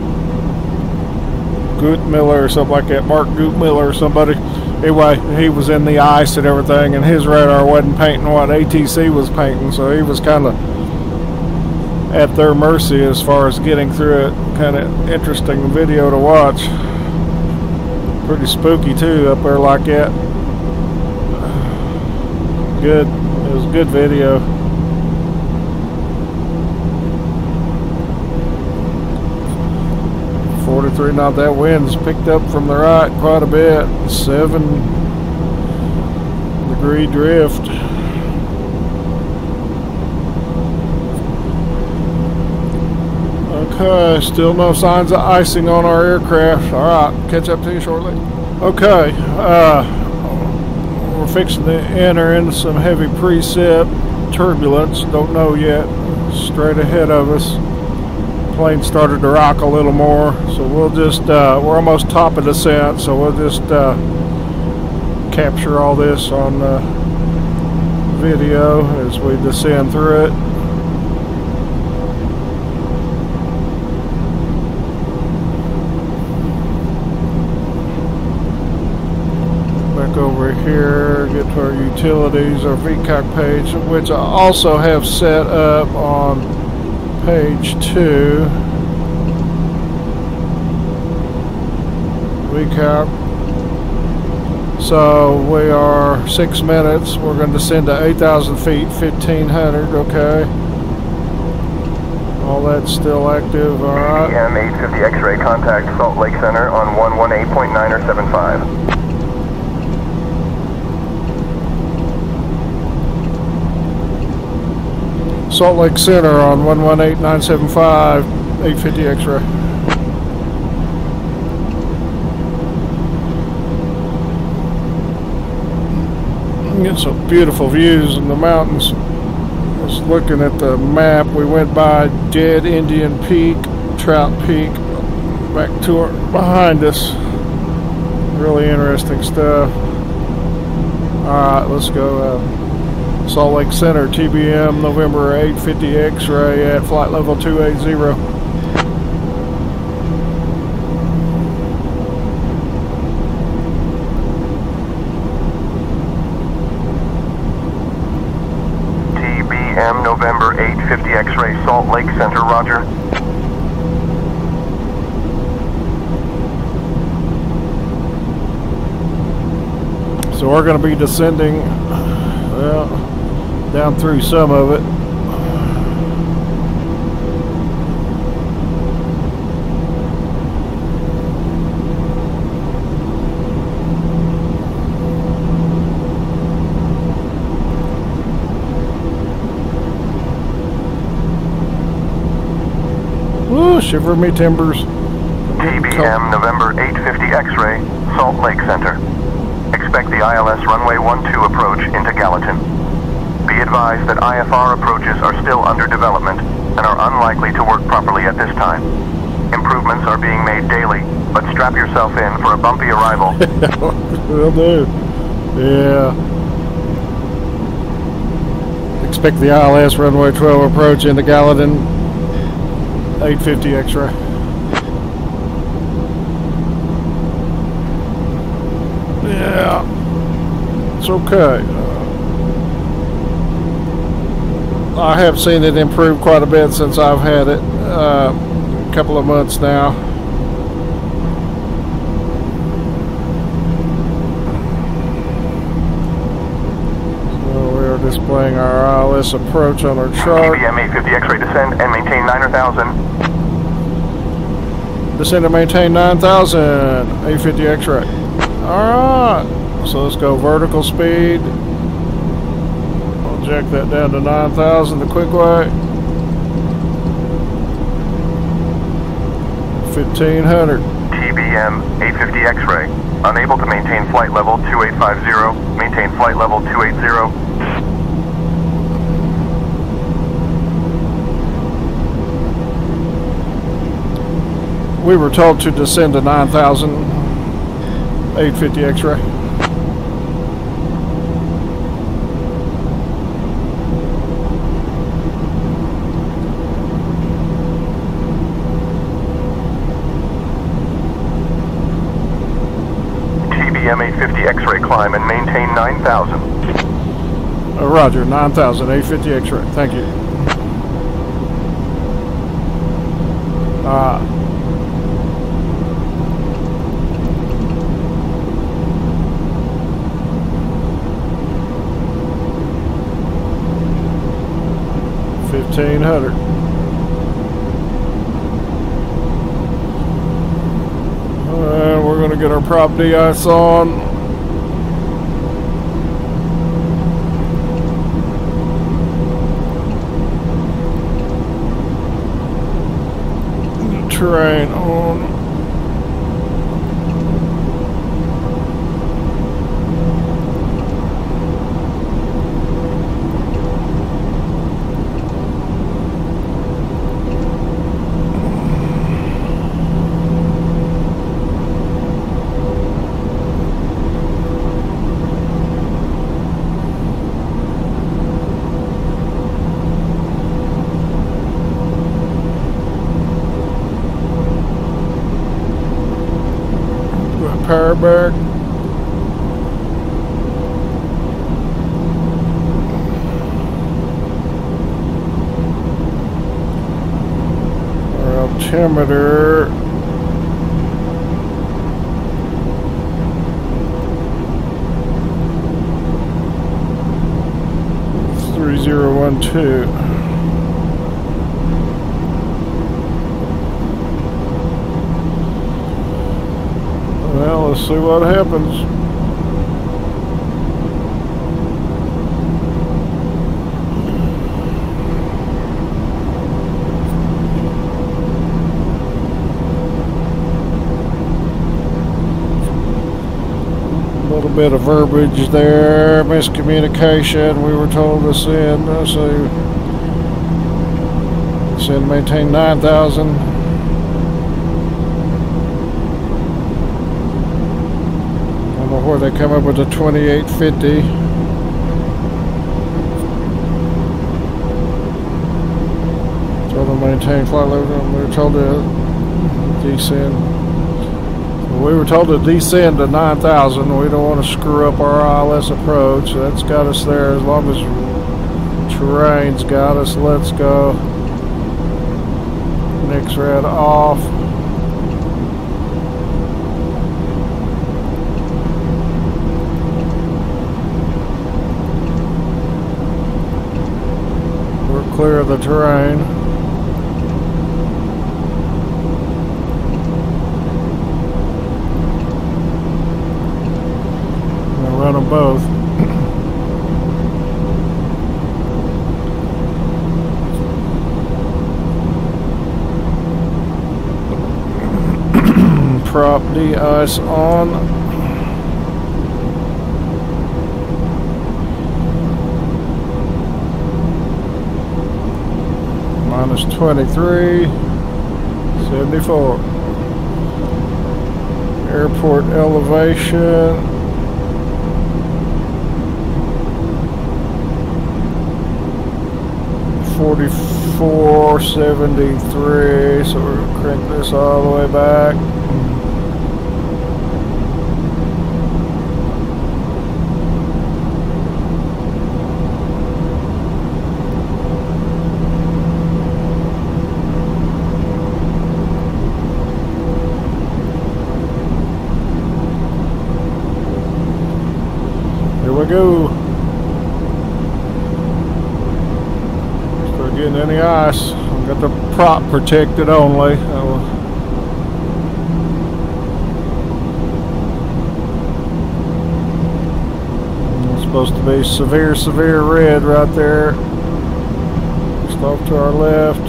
Guttmiller or something like that, Mark Guttmiller or somebody. Anyway, he was in the ice and everything, and his radar wasn't painting what ATC was painting, so he was kind of at their mercy as far as getting through it. Kind of interesting video to watch. Pretty spooky too up there like that. Good. It was a good video. .43 knot. That wind's picked up from the right quite a bit. 7-degree drift. Okay, still no signs of icing on our aircraft. Alright, catch up to you shortly. Okay, we're fixing to enter into some heavy precip turbulence. Don't know yet. Straight ahead of us. Plane started to rock a little more, so we'll just, we're almost top of descent, so we'll just capture all this on video as we descend through it. Over here, get to our utilities, our VCOC page, which I also have set up on page 2. VCOC. So we are 6 minutes. We're going to descend to 8,000 feet, 1,500. Okay. All that's still active. All right. TBM 850 X-ray contact Salt Lake Center on 118.9 or 75. Salt Lake Center on 118.975, 850 X-ray. Get some beautiful views in the mountains. I was looking at the map. We went by Dead Indian Peak, Trout Peak, back to our, behind us. Really interesting stuff. Alright, let's go. Salt Lake Center, TBM, November 850 X-ray at flight level 280. TBM, November 850 X-ray, Salt Lake Center, roger. So we're going to be descending, well, down through some of it. shiver me timbers. TBM November 850 X-ray, Salt Lake Center. Expect the ILS runway 12 approach into Gallatin. Be advised that IFR approaches are still under development and are unlikely to work properly at this time. Improvements are being made daily, but strap yourself in for a bumpy arrival. Will do. Yeah. Expect the ILS runway 12 approach into Gallatin. 850 X-ray. Yeah. It's okay. I have seen it improve quite a bit since I've had it. A couple of months now. Displaying our ILS approach on our chart. TBM 850 X-ray descend and maintain 9,000. Descend and maintain 9,000. 850 X-ray. Alright. So let's go vertical speed. I'll jack that down to 9,000 the quick way. 1,500. TBM 850 X-ray. Unable to maintain flight level 2850. Maintain flight level 280. We were told to descend to 9,000, 850 X-ray. TBM 850 X-ray climb and maintain 9,000. Roger, 9,000, 850 X-ray. Thank you. 1,500. And we're going to get our prop de-ice on. Terrain on. Power back. Our altimeter. It's 3012. Well, let's see what happens. A little bit of verbiage there, miscommunication. We were told to send, maintain 9,000. Where they come up with the 2850. Told them to maintain flight level. We were told to descend. We were told to descend to 9,000. We don't want to screw up our ILS approach. That's got us there. As long as terrain's got us, let's go. Next red off. Clear of the terrain. I'll run them both. De-ice on. Minus 23, 74. Airport elevation. $44.73, so we'll crank this all the way back. Here we go. Getting any ice. I've got the prop protected only. It's supposed to be severe red right there. Just off to our left.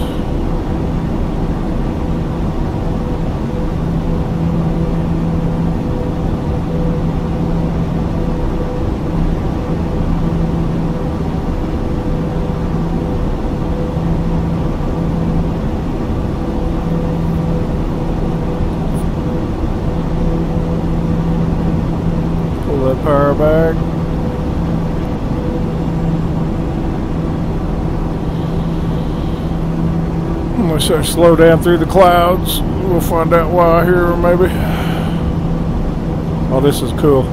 Power back. I'm going to slow down through the clouds. We'll find out why here, maybe. Oh, this is cool.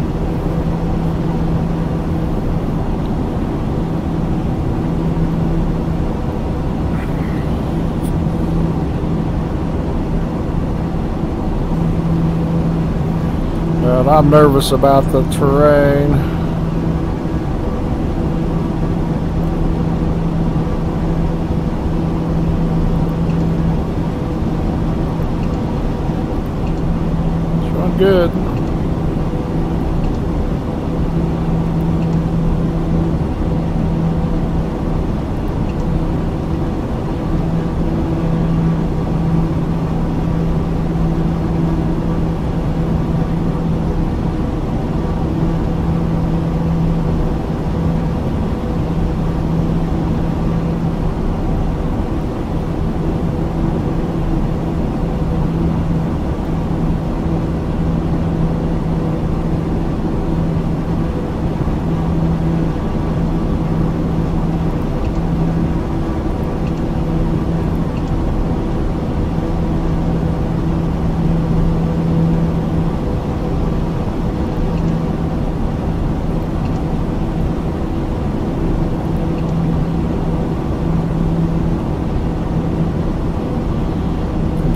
But I'm nervous about the terrain. It's going good.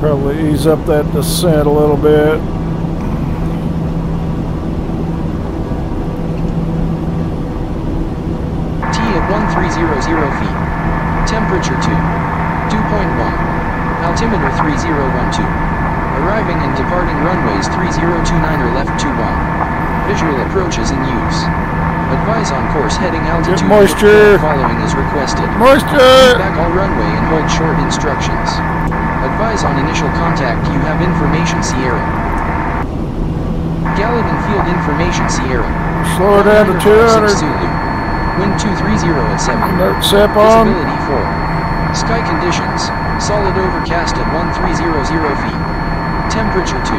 Probably ease up that descent a little bit. T at 1300 feet. Temperature 2. Dew point 1. Altimeter 3012. Arriving and departing runways 3029 left 21. Visual approaches in use. Advise on course heading altitude. Moisture. Following is requested. Moisture. Back all runway and hold short instructions. Advise on initial contact. You have information Sierra. Gallatin Field information Sierra. Slow her down to 200. Zulu. Wind 230 at 7. Note SEP on. Visibility 4. Sky conditions. Solid overcast at 1300 feet. Temperature 2.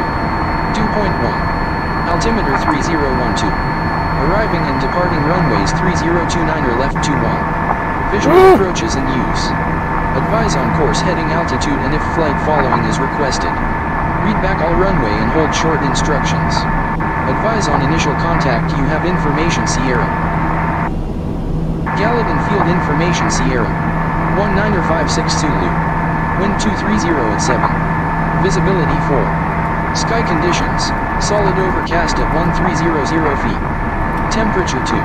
Dew point 1. Altimeter 3012. Arriving and departing runways 3029 left 21. Visual approaches in use. Advise on course heading altitude and if flight following is requested. Read back all runway and hold short instructions. Advise on initial contact. You have information Sierra. Gallatin Field information Sierra. 1956 Zulu. Wind 230 at 7. Visibility 4. Sky conditions. Solid overcast at 1300 feet. Temperature 2.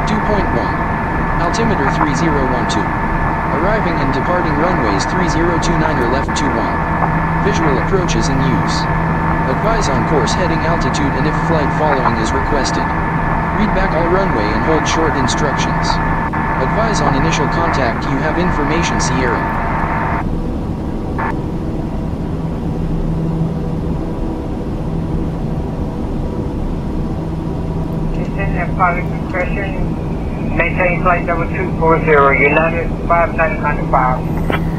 Dew point 1. Altimeter 3012. Arriving and departing runways 3029 left 21. Visual approaches in use. Advise on course heading altitude and if flight following is requested. Read back all runway and hold short instructions. Advise on initial contact. You have information Sierra. pilot discretion. Maintain flight level 240, United 5995.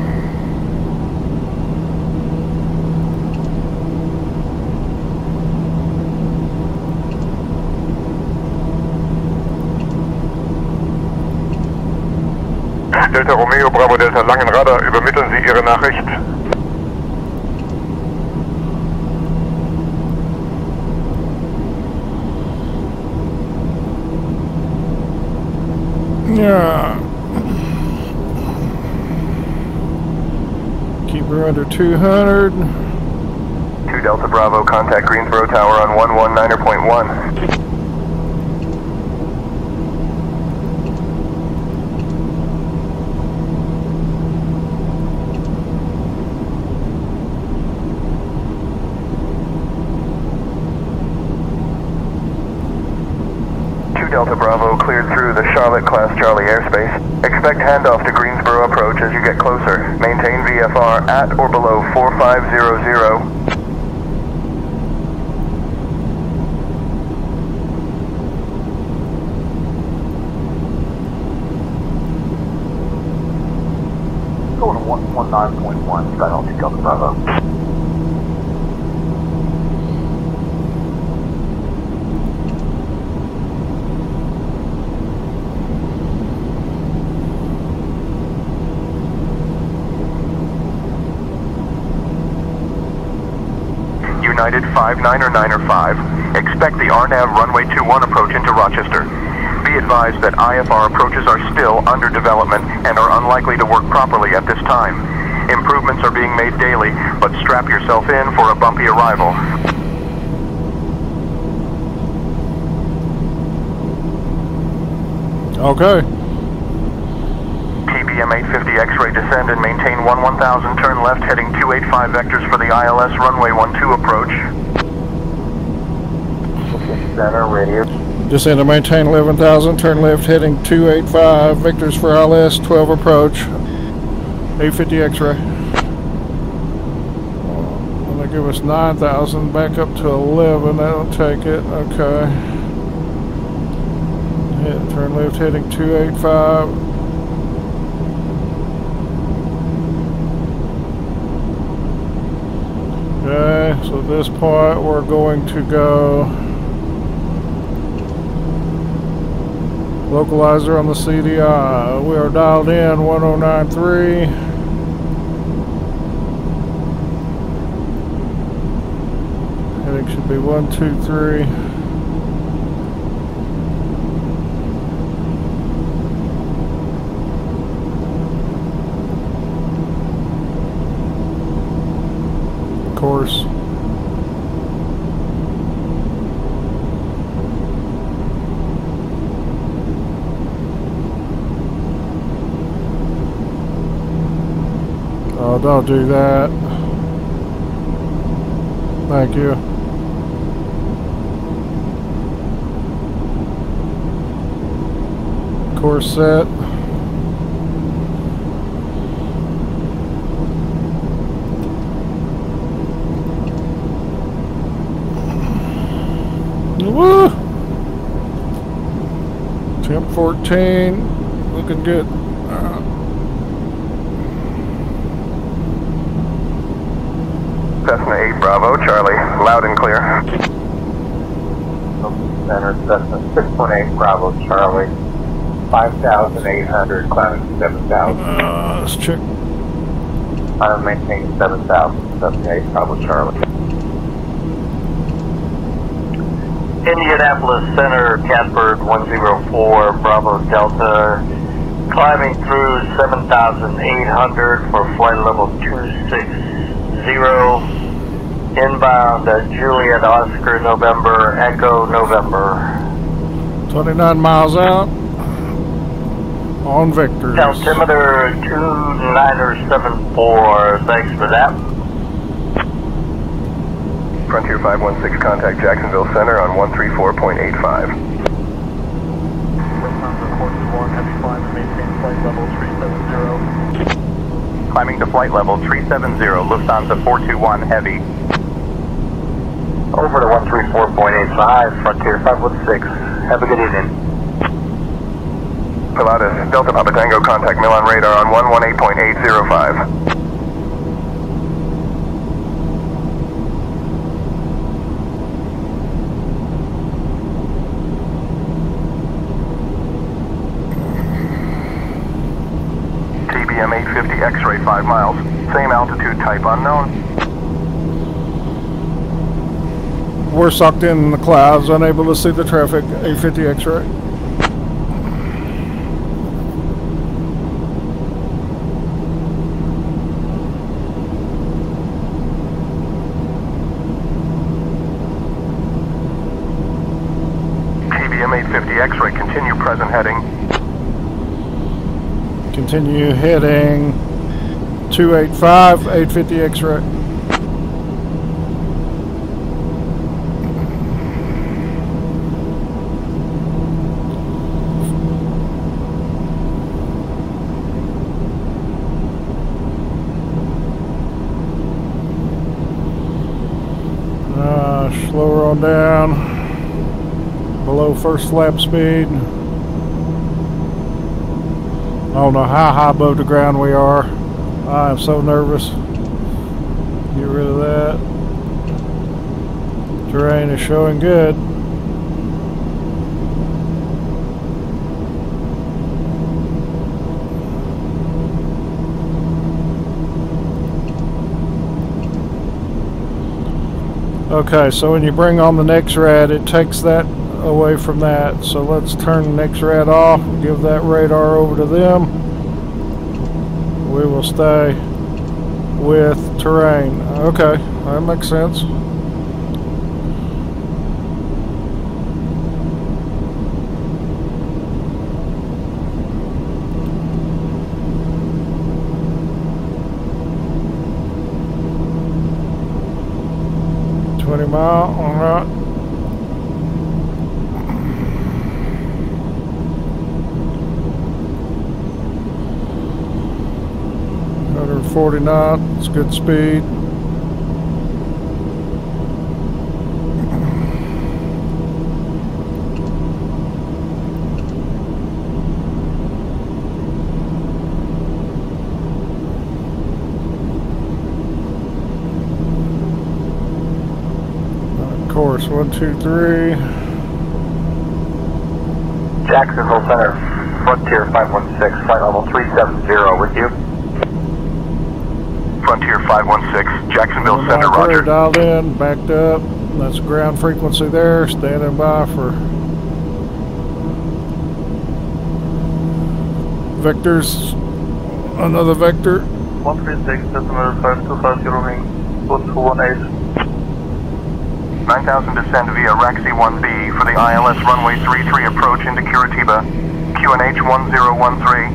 Delta Romeo, Bravo Delta Langenradar, übermitteln Sie Ihre Nachricht. Yeah. Keep her under 200. 2 Delta Bravo, contact Greensboro Tower on 119.1. 2 Delta Bravo, cleared through the Charlotte Class Charlie airspace. Expect handoff to Greensboro approach as you get closer. Maintain VFR at or below 4500. Going to 119.1, Skyhawk 2 Delta Bravo. United 59 or 9 or 5. Expect the RNAV runway 21 approach into Rochester. Be advised that IFR approaches are still under development and are unlikely to work properly at this time. Improvements are being made daily, but strap yourself in for a bumpy arrival. Okay. TBM 850 X-ray descend and maintain 1000, turn left heading 285 vectors for the ILS runway 12 approach. Center, radio. Descend and maintain 11,000, turn left heading 285 vectors for ILS 12 approach. 850 X-ray. Well, they give us 9,000, back up to 11, that'll take it, okay. Turn left heading 285. Okay, so at this point we're going to go localizer on the CDI. We are dialed in 1093. Heading should be 123. Course. Oh, don't do that. Thank you. Course set. Woo! Temp 14, looking good. Cessna 8 Bravo, Charlie, loud and clear. Center, Cessna 618 Bravo, Charlie. 5,800, climbing 7,000. Let's check. I'm maintaining 7,000, Cessna 8 Bravo, Charlie. Indianapolis Center, Catbird 104, Bravo Delta, climbing through 7,800 for flight level 260, inbound Juliet Oscar November, Echo November. 29 miles out, on vectors. Altimeter 2974, thanks for that. Frontier 516, contact Jacksonville Center on 134.85. Climbing to flight level 370, Lufthansa 421 heavy. Over to 134.85, Frontier 516, Have a good evening. Pilatus, Delta Papa Tango, contact Milan radar on 118.805. TBM 850 X-ray 5 miles. Same altitude, type unknown. We're sucked in the clouds, unable to see the traffic. 850 X-ray. TBM 850 X-ray, continue present heading. Continue heading 285, 850 X-ray. Slower on down, below first flap speed. I don't know how high above the ground we are. I am so nervous. Get rid of that. Terrain is showing good. Okay, so when you bring on the next rad, it takes that away from that. So let's turn the next rad off, give that radar over to them. We will stay with terrain. Okay, that makes sense. Mile, all right. $140 knots, good speed. Course 123. Jacksonville Center, Frontier 516, flight level 370 with you. Frontier 516, Jacksonville Center, roger. Dialed in, backed up. That's ground frequency there. Standing by for vectors. Another vector. 136, decimal 525, ring 4218. 9000 descend via Raxi 1B for the ILS runway 33 approach into Curitiba, QNH 1013.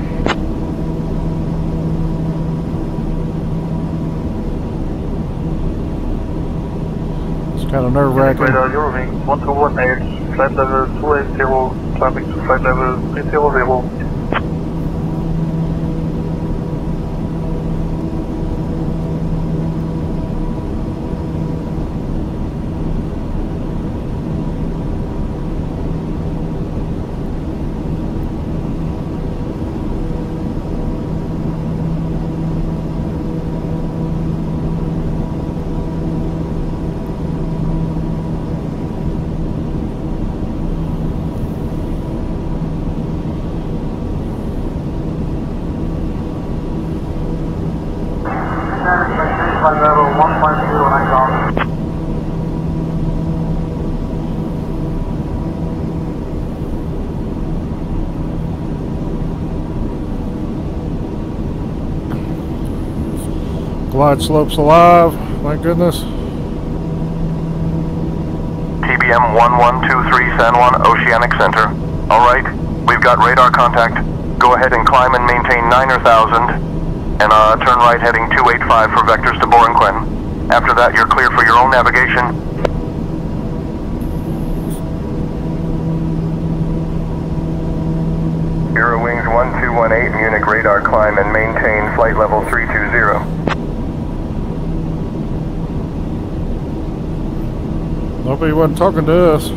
It's kind of nerve-wracking. Radar Eurowing 1218, flight level 280, climbing to flight level 300. Flight level 1.09 knots. Glide slopes alive, thank goodness. TBM 1123 San Juan Oceanic Center. Alright, we've got radar contact. Go ahead and climb and maintain 9,000. And turn right heading 285 for vectors to Borinquen. After that, you're clear for your own navigation. Eurowings 1218, Munich radar climb and maintain flight level 320. Nobody wasn't talking to us.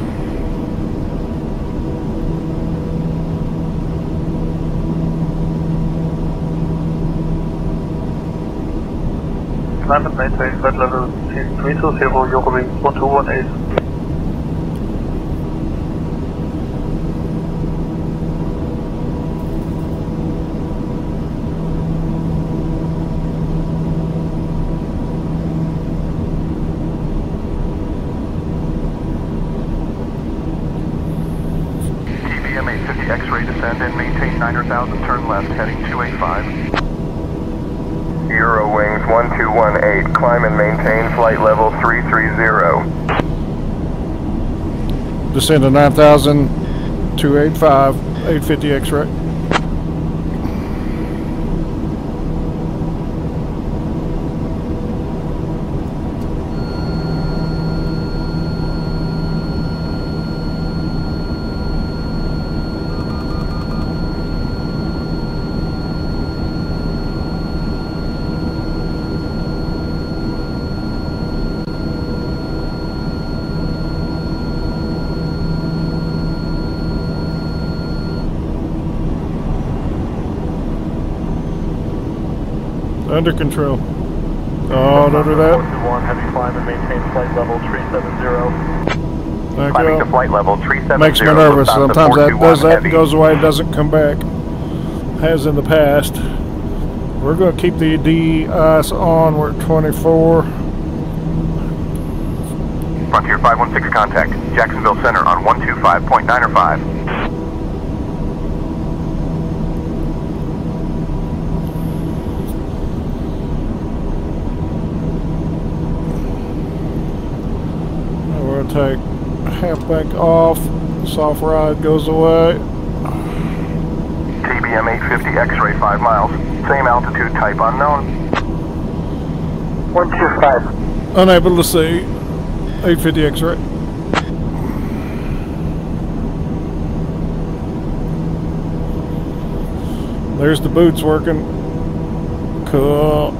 climb and maintain flight level 320, Yokobi 1218. TBM 850 X-ray descend and maintain 9,000, turn left, heading 285. Euro wings 1218, climb and maintain flight level 330. Descend to 9,000, 285, 850 X-ray. Under control. Oh, don't do that. 421, heavy climb and maintain flight level 370. Climbing to flight level 370. Makes me nervous. Sometimes that does that and goes away and doesn't come back. Has in the past. We're going to keep the de-ice on. We're at 24. Frontier 516 contact. Jacksonville Center on 125.905. Take half bank off, soft ride goes away. TBM 850 X-ray 5 miles, same altitude, type unknown. 125. Unable to see, 850 X-ray. There's the boots working. Cool.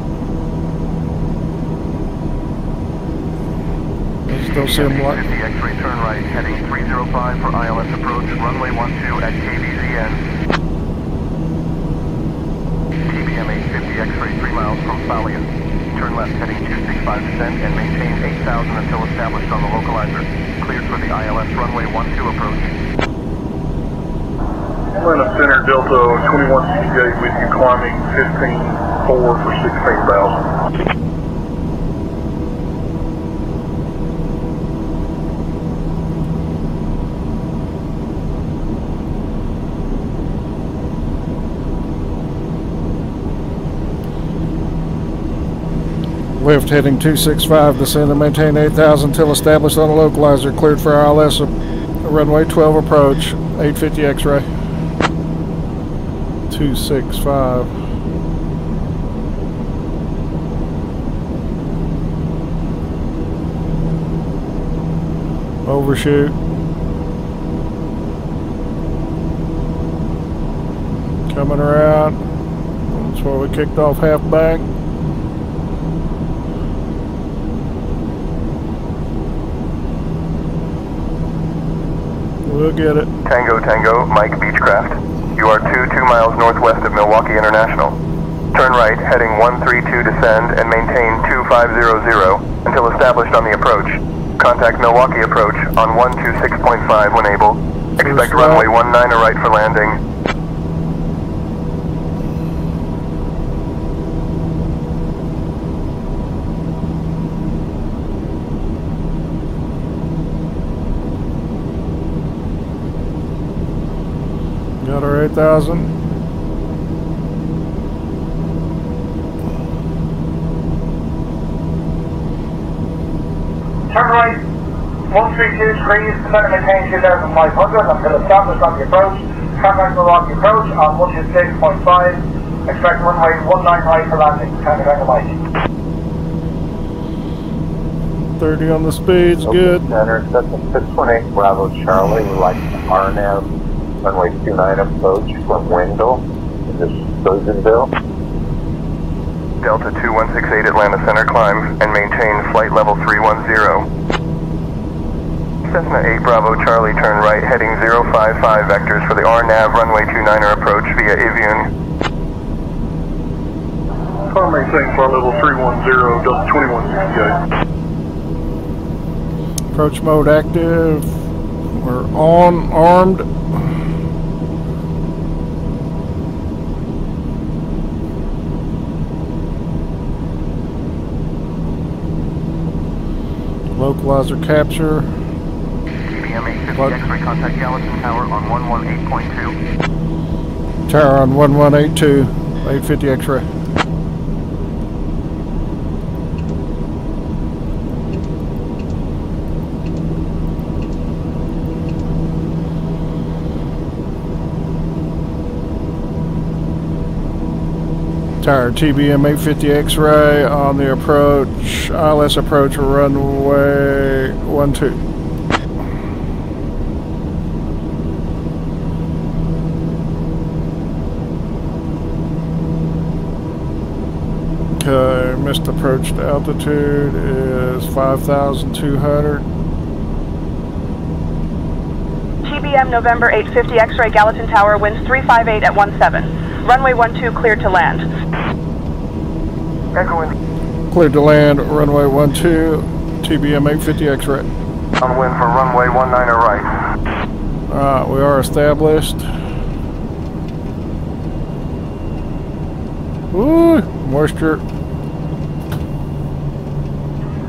Don't see him what. 50 X-ray turn right, heading 305 for ILS approach, runway 12 at KBZN. TBM 850 X-ray 3 miles from Falian. Turn left, heading 265 descent and maintain 8,000 until established on the localizer. Cleared for the ILS runway 12 approach. Atlanta Center Delta 2168 with you climbing 15.4 for 16,000. Lift heading 265, descend and maintain 8,000 until established on a localizer. Cleared for ILS runway 12 approach, 850 X-ray. 265. Overshoot. Coming around. That's where we kicked off half bank. We'll get it. Tango Tango, Mike Beechcraft. You are 2 miles northwest of Milwaukee International. Turn right, heading 132 descend and maintain 2500 until established on the approach. Contact Milwaukee approach on 126.5 when able. Expect runway 19 right for landing. Got our 8,000. Turn right, 132 degrees, descend and maintain 2,500 until established on the approach. Contact Milwaukee approach on 126.5. Expect runway 19 right for landing. Tango Tango Mike. 30 on the speeds, good. Center, 618, Bravo Charlie, we'd like RNAV, runway 29 approach from Wendell, this is Bozemon. Delta 2168 Atlanta Center climb and maintain flight level 310. Cessna 8 Bravo Charlie turn right heading 055 vectors for the RNAV runway 29er approach via Avion. Climb maintain flight level 310, Delta 2168. Approach mode active. We're on, armed. Localizer capture. TBM 850 X-ray, contact Gallatin Tower on 118.2. Tower on 1182, 850 X-ray. Tower TBM 850 X-ray on the approach, ILS approach runway 12. Okay, missed approach to altitude is 5,200. TBM November 850 X-ray Gallatin Tower, winds 358 at 17. Runway 12 cleared to land. Echoing. Cleared to land, runway 12, TBM 850 X-ray. Downwind for runway 19 right. We are established. Ooh, moisture.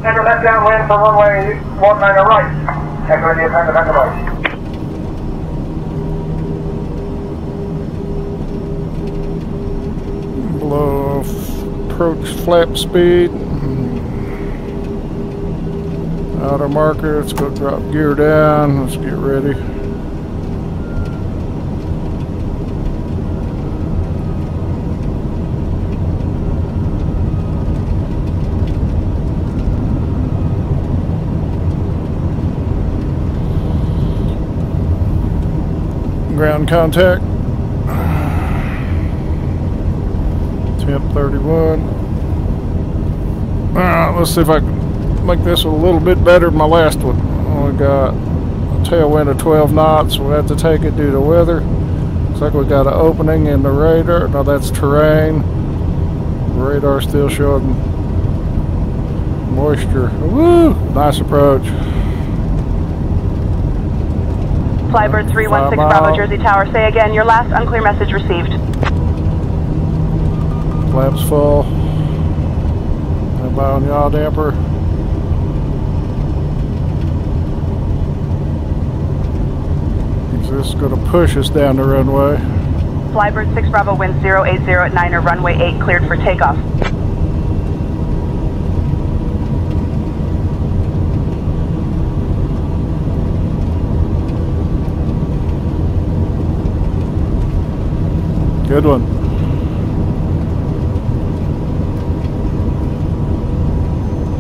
Enter left downwind for runway 19 right. Echo India, time to back right. Below approach flap speed. Outer marker, let's go drop gear down. Let's get ready. Ground contact. Temp 31. Let's see if I can make this a little bit better than my last one. We got a tailwind of 12 knots. We'll have to take it due to weather. Looks like we got an opening in the radar. No, that's terrain. The radar still showing moisture. Woo! Nice approach. Flybird 316 Bravo Jersey Tower. Say again, your last unclear message received. Flaps full. Standby on yaw damper. This is going to push us down the runway. Flybird 6 Bravo, wind 080 at 9er, runway 8 cleared for takeoff. Good one.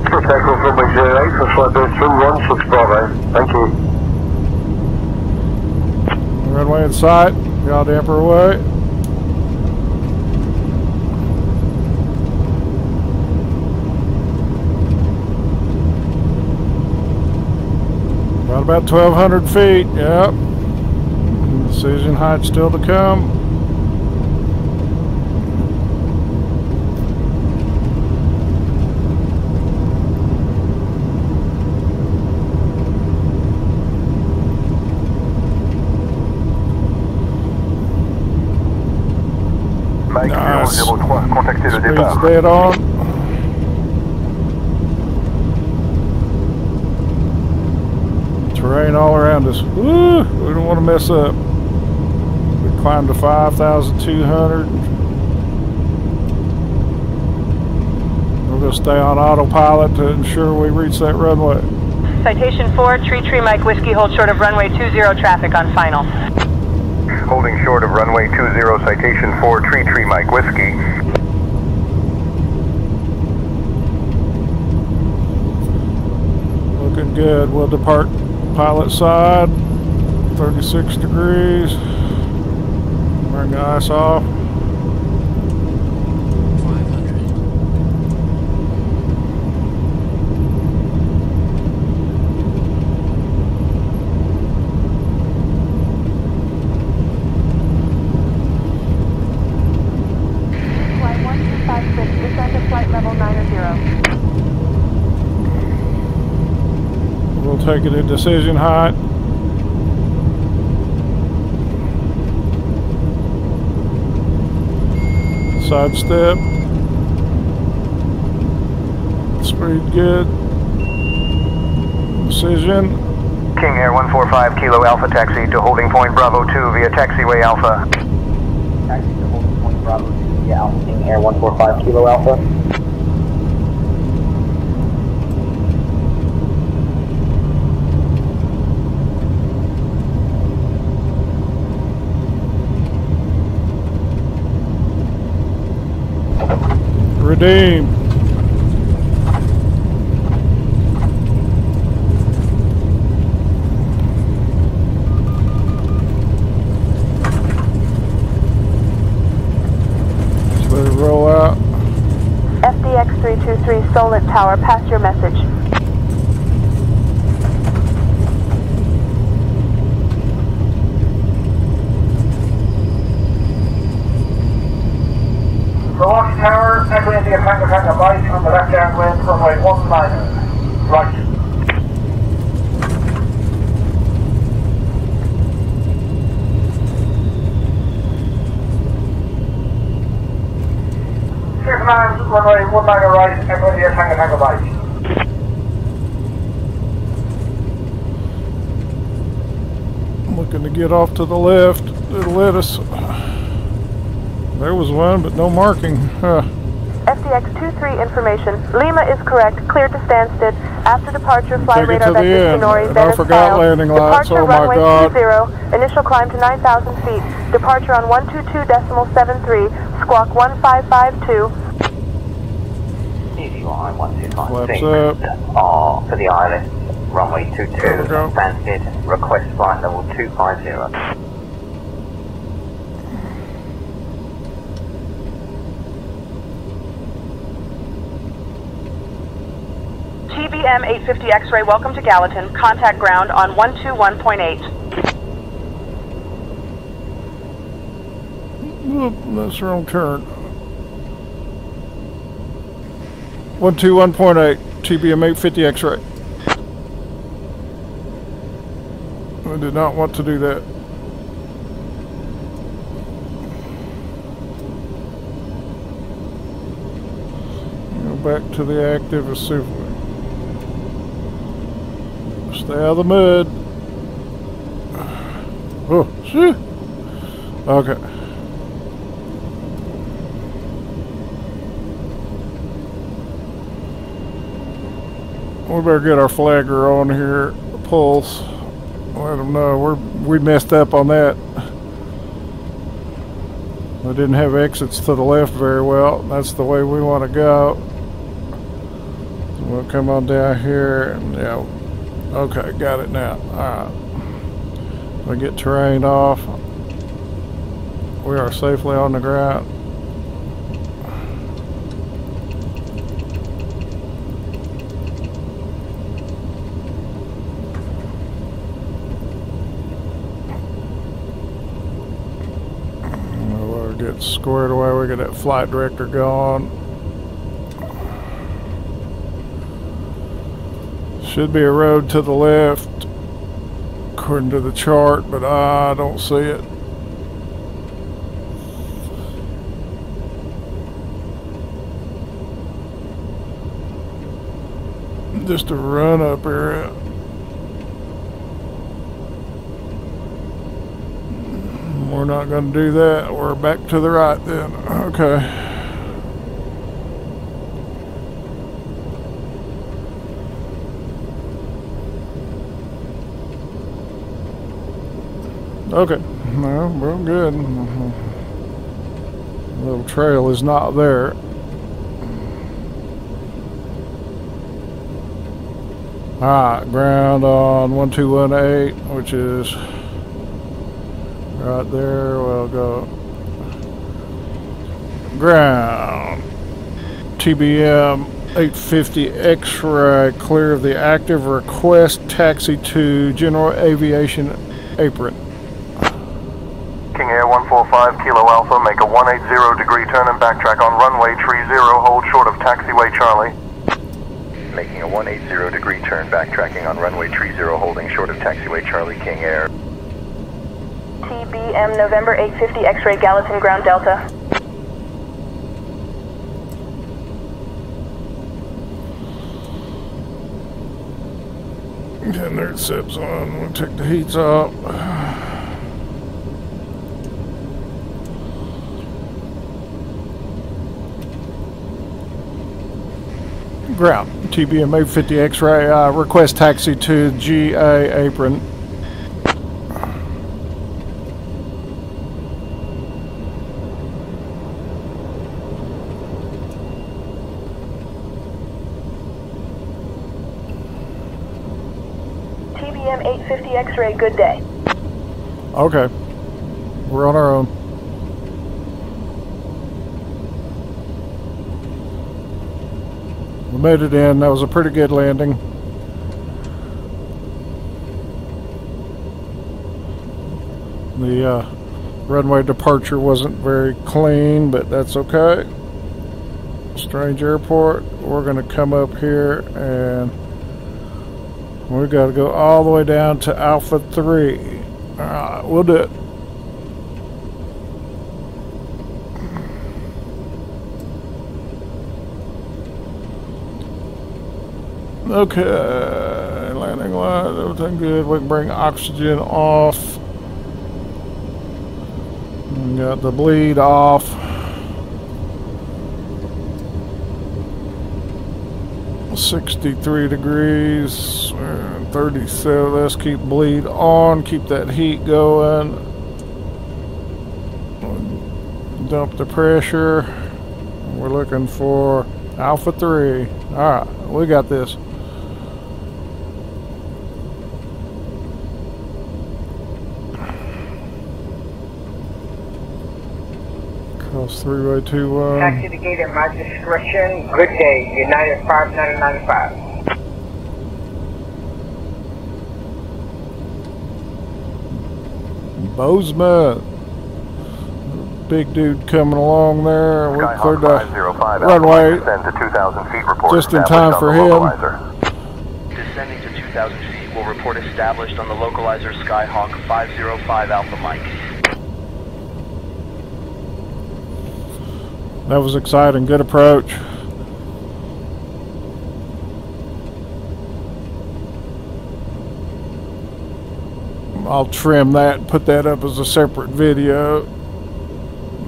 For takeoff runway 08 for Flybird 316 Bravo. Thank you. Runway in sight. Yaw damper away. About 1,200 feet. Yep. Decision height still to come. Nice. 003, contactez le départ. Speed's dead on. Terrain all around us. Woo! We don't want to mess up. We climbed to 5,200. We're going to stay on autopilot to ensure we reach that runway. Citation 4, Tree Mike Whiskey, hold short of runway 20 traffic on final. Holding short of runway 20, citation 4, Tree Mike Whiskey. Looking good. We'll depart pilot side. 36 degrees. Bring the ice off. 126, descend take it at decision height. Side step. Speed good. Decision. King Air 145 Kilo Alpha taxi to holding point Bravo 2 via taxiway Alpha. Taxi to holding point Bravo 2 via Alpha. King Air 145 Kilo Alpha. Redeem. Just let it roll out. FDX 323 Solent Tower, pass your message. Rocky Tower, Echo India Tango Tango Bike on the left downwind, runway 19. Right. Clear command, runway 19 right, Echo India Tango Tango Bike. I'm looking to get off to the left. It'll let us. There was one, but no marking. FDX 23 information. Lima is correct. Cleared to Stansted. After departure, fly radar vector Sonori, And I Venice forgot style. landing lights. Departure Oh my runway God. 20. Initial climb to 9,000 feet. Departure on 122.73. Squawk 1552. CVY 125 Flaps are for the island. Runway 22 Stansted. Request flight level 250. TBM 850 X-ray, welcome to Gallatin. Contact ground on 121.8. Whoop, that's the wrong turn. 121.8, TBM 850 X-ray. I did not want to do that. Go back to the active as soon. Stay out of the mud. Oh, shit. Okay. We better get our flagger on here, pulse. Let them know we messed up on that. We didn't have exits to the left very well. That's the way we want to go. We'll come on down here and yeah. Okay, got it now. Alright. We get terrain off. We are safely on the ground. We'll get squared away. We get that flight director going. Should be a road to the left, according to the chart, but I don't see it. Just a run up area. We're not going to do that. We're back to the right then. Okay. Okay, no, we're good. The little trail is not there. Alright, ground on 1218, which is right there. We'll go ground. TBM 850 X-ray, clear of the active request taxi to General Aviation Apron. King Air 145 Kilo Alpha, make a 180 degree turn and backtrack on runway 30, hold short of taxiway Charlie. making a 180 degree turn, backtracking on runway 30, holding short of taxiway Charlie King Air. TBM November 850 X-ray Gallatin Ground Delta. Getting their sips on. We'll take the heats off. Ground. TBM 850 X-ray. Request taxi to GA apron. TBM 850 X-ray, good day. Okay. We're on our own. We made it in. That was a pretty good landing. The runway departure wasn't very clean, but that's okay. Strange airport. We're going to come up here and we got to go all the way down to Alpha 3. Alright, we'll do it. Okay, landing light, everything good. We can bring oxygen off. We got the bleed off. $63 degrees, 37. Let's keep bleed on, keep that heat going. Dump the pressure. We're looking for Alpha 3. Alright, we got this. Cross 3-2-1. Taxi to gate at my discretion. Good day. United 5995. Bozemon. Big dude coming along there. We cleared the runway to 2,000 feet, just in time for him. Descending to 2,000 feet, will report established on the localizer Skyhawk 505 Alpha Mike. That was exciting. Good approach. I'll trim that and put that up as a separate video.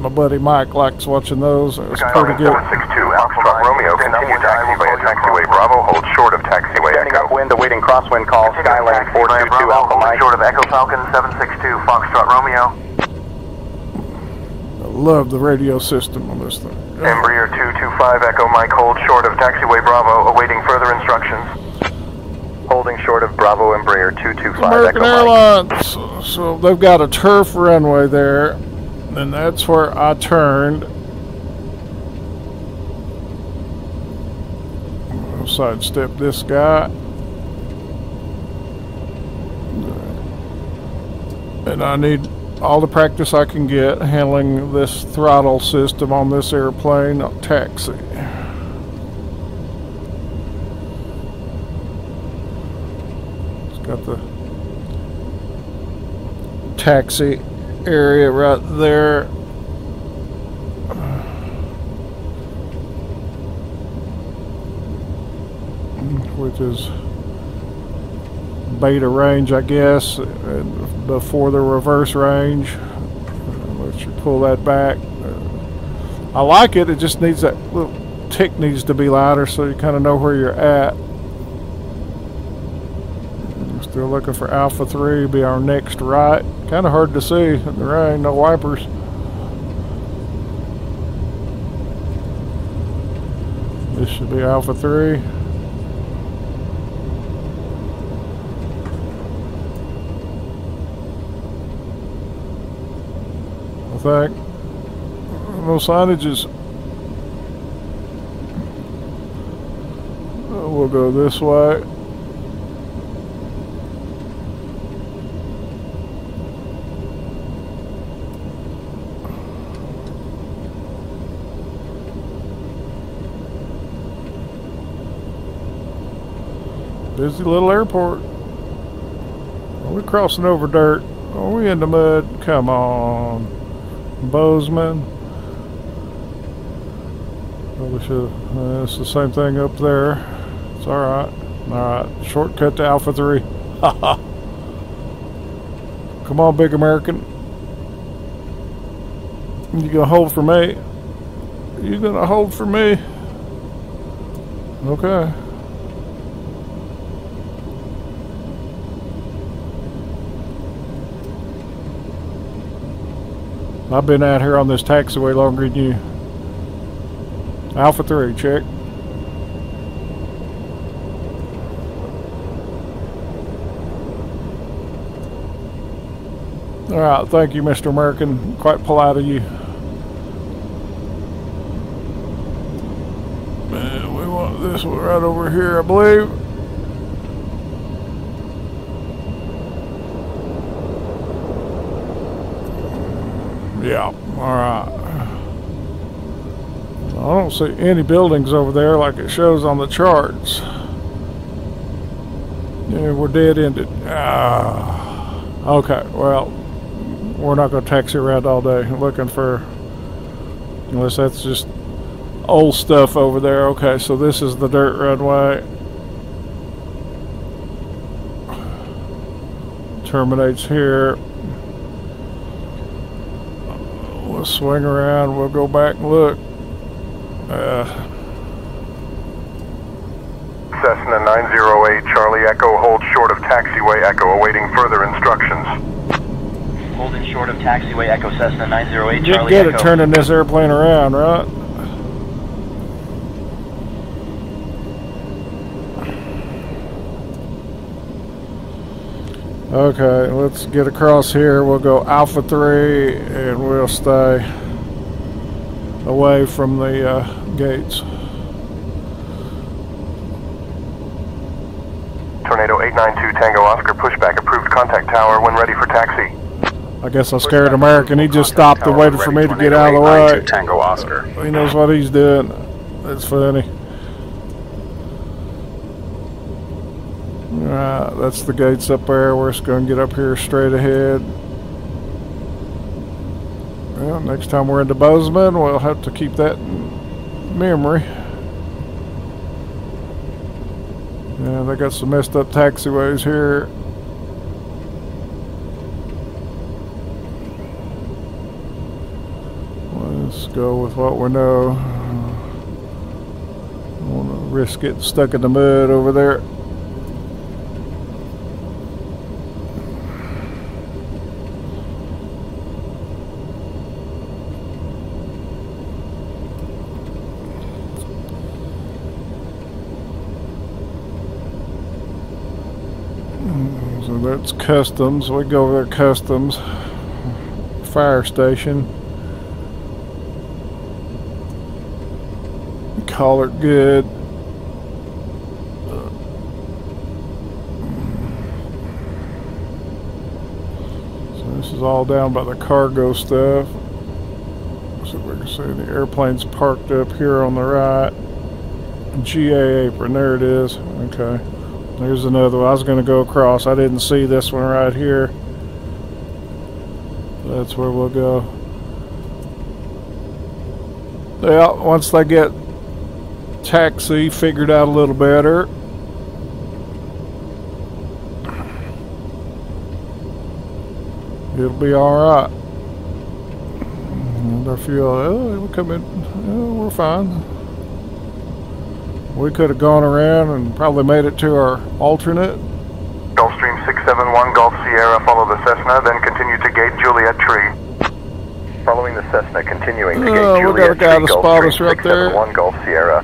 My buddy Mike likes watching those. It was pretty good. 762 Foxtrot Romeo, continue taxi via taxiway Bravo, hold short of taxiway Standing Echo. upwind, awaiting crosswind call, Skylane 422 Alpha Mike. Short of Echo Falcon 762 Foxtrot Romeo. I love the radio system on this thing. Embraer 225 Echo Mike, hold short of taxiway Bravo, awaiting further instructions. Holding short of Bravo Embraer 225 American Echo Airlines. Mike. So they've got a turf runway there, and that's where I turned. I'll sidestep this guy. And I need all the practice I can get handling this throttle system on this airplane taxi. It's got the taxi area right there. Which is beta range, I guess, before the reverse range. Let you pull that back. I like it. It just needs that little tick needs to be lighter so you kind of know where you're at. I'm still looking for Alpha 3 be our next right. Kind of hard to see in the rain, no wipers. This should be Alpha 3. I think. No signages. We'll go this way. Busy little airport. Are we crossing over dirt? Are we in the mud? Come on. Bozemon. Probably should. It's the same thing up there. It's alright. Alright. Shortcut to Alpha 3. Haha. Come on, big American. You gonna hold for me? You gonna hold for me? Okay. I've been out here on this taxiway longer than you. Alpha 3, check. Alright, thank you, Mr. American. Quite polite of you. And we want this one right over here, I believe. Yeah, alright. I don't see any buildings over there like it shows on the charts. Yeah, we're dead-ended. Okay, well, we're not going to taxi around all day looking for, unless that's just old stuff over there. Okay, so this is the dirt runway. Terminates here. We'll swing around, we'll go back and look. Cessna 908, Charlie Echo, hold short of taxiway Echo, awaiting further instructions. Holding short of taxiway Echo, Cessna 908, You Charlie get Echo. it turning this airplane around, right? Okay, let's get across here. We'll go Alpha 3 and we'll stay away from the gates. Tornado 892 Tango Oscar, pushback approved, contact tower when ready for taxi. I guess I scared American. He just stopped and waited for me to get out of the way. Tango Oscar. He knows what he's doing. That's funny. Alright, that's the gates up there. We're just going to get up here straight ahead. Well, next time we're into Bozemon, we'll have to keep that in memory. Yeah, they got some messed up taxiways here. Let's go with what we know. I don't want to risk getting stuck in the mud over there. So that's customs. We go over there, customs. Fire station. Call it good. So this is all down by the cargo stuff. So we can see the airplane's parked up here on the right. GA apron, there it is. Okay. There's another one. I was going to go across. I didn't see this one right here. That's where we'll go. Yeah, once they get taxi figured out a little better, it'll be alright. And our fuel, we'll come in, we're fine. We could have gone around and probably made it to our alternate. Gulfstream 671 Golf Sierra, follow the Cessna, then continue to gate Juliet Tree. Following the Cessna, continuing to gate We got a Juliet guy Tree, to spot us Gulfstream right there. 671 Golf Sierra.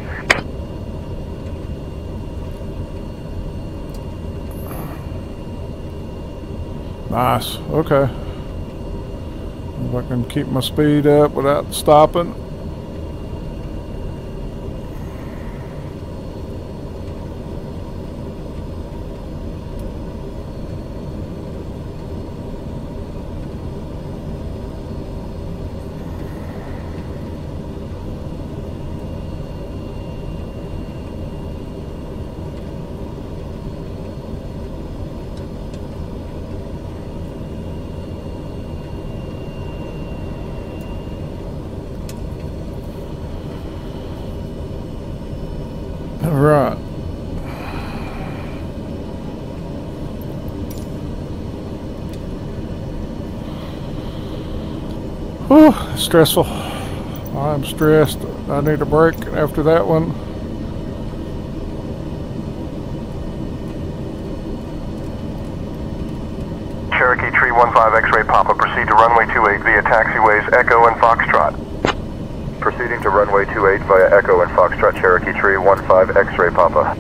Nice, okay. If I can keep my speed up without stopping. Whew, stressful. I'm stressed. I need a break after that one. Cherokee Tree 15 X-ray Papa, proceed to runway 28 via taxiways Echo and Foxtrot. Proceeding to runway 28 via Echo and Foxtrot, Cherokee Tree 15 X-ray Papa.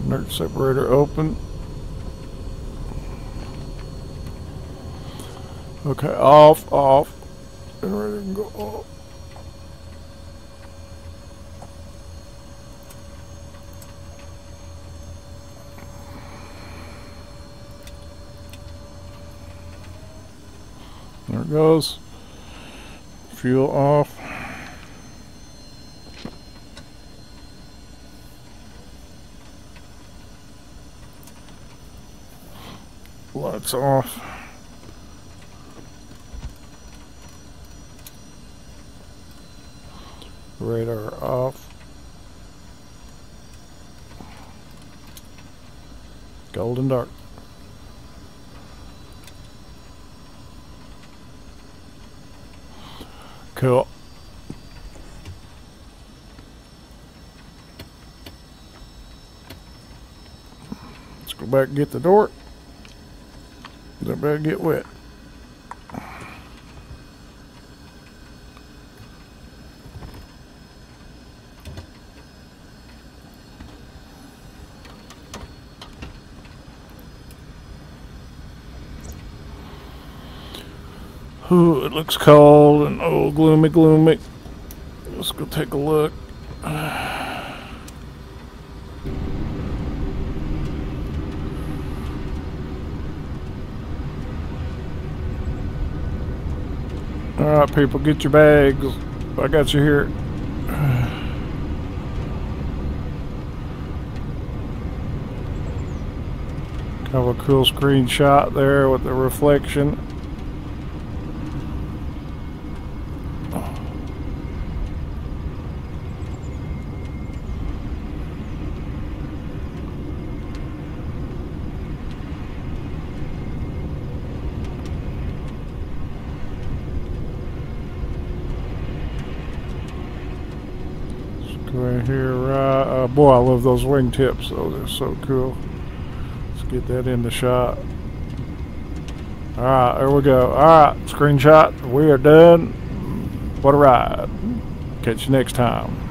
Inert separator open. Okay, off, and ready to go off. There it goes. Fuel off. Lights off. Radar off. Golden dark. Cool. Let's go back and get the door. They better get wet. Ooh, it looks cold and oh, gloomy, gloomy. Let's go take a look. Alright, people, get your bags. I got you here. Kind of a cool screenshot there with the reflection. Right here, right. Boy, I love those wingtips. Oh, they're so cool. Let's get that in the shot. Alright, there we go. Alright, screenshot. We are done. What a ride. Catch you next time.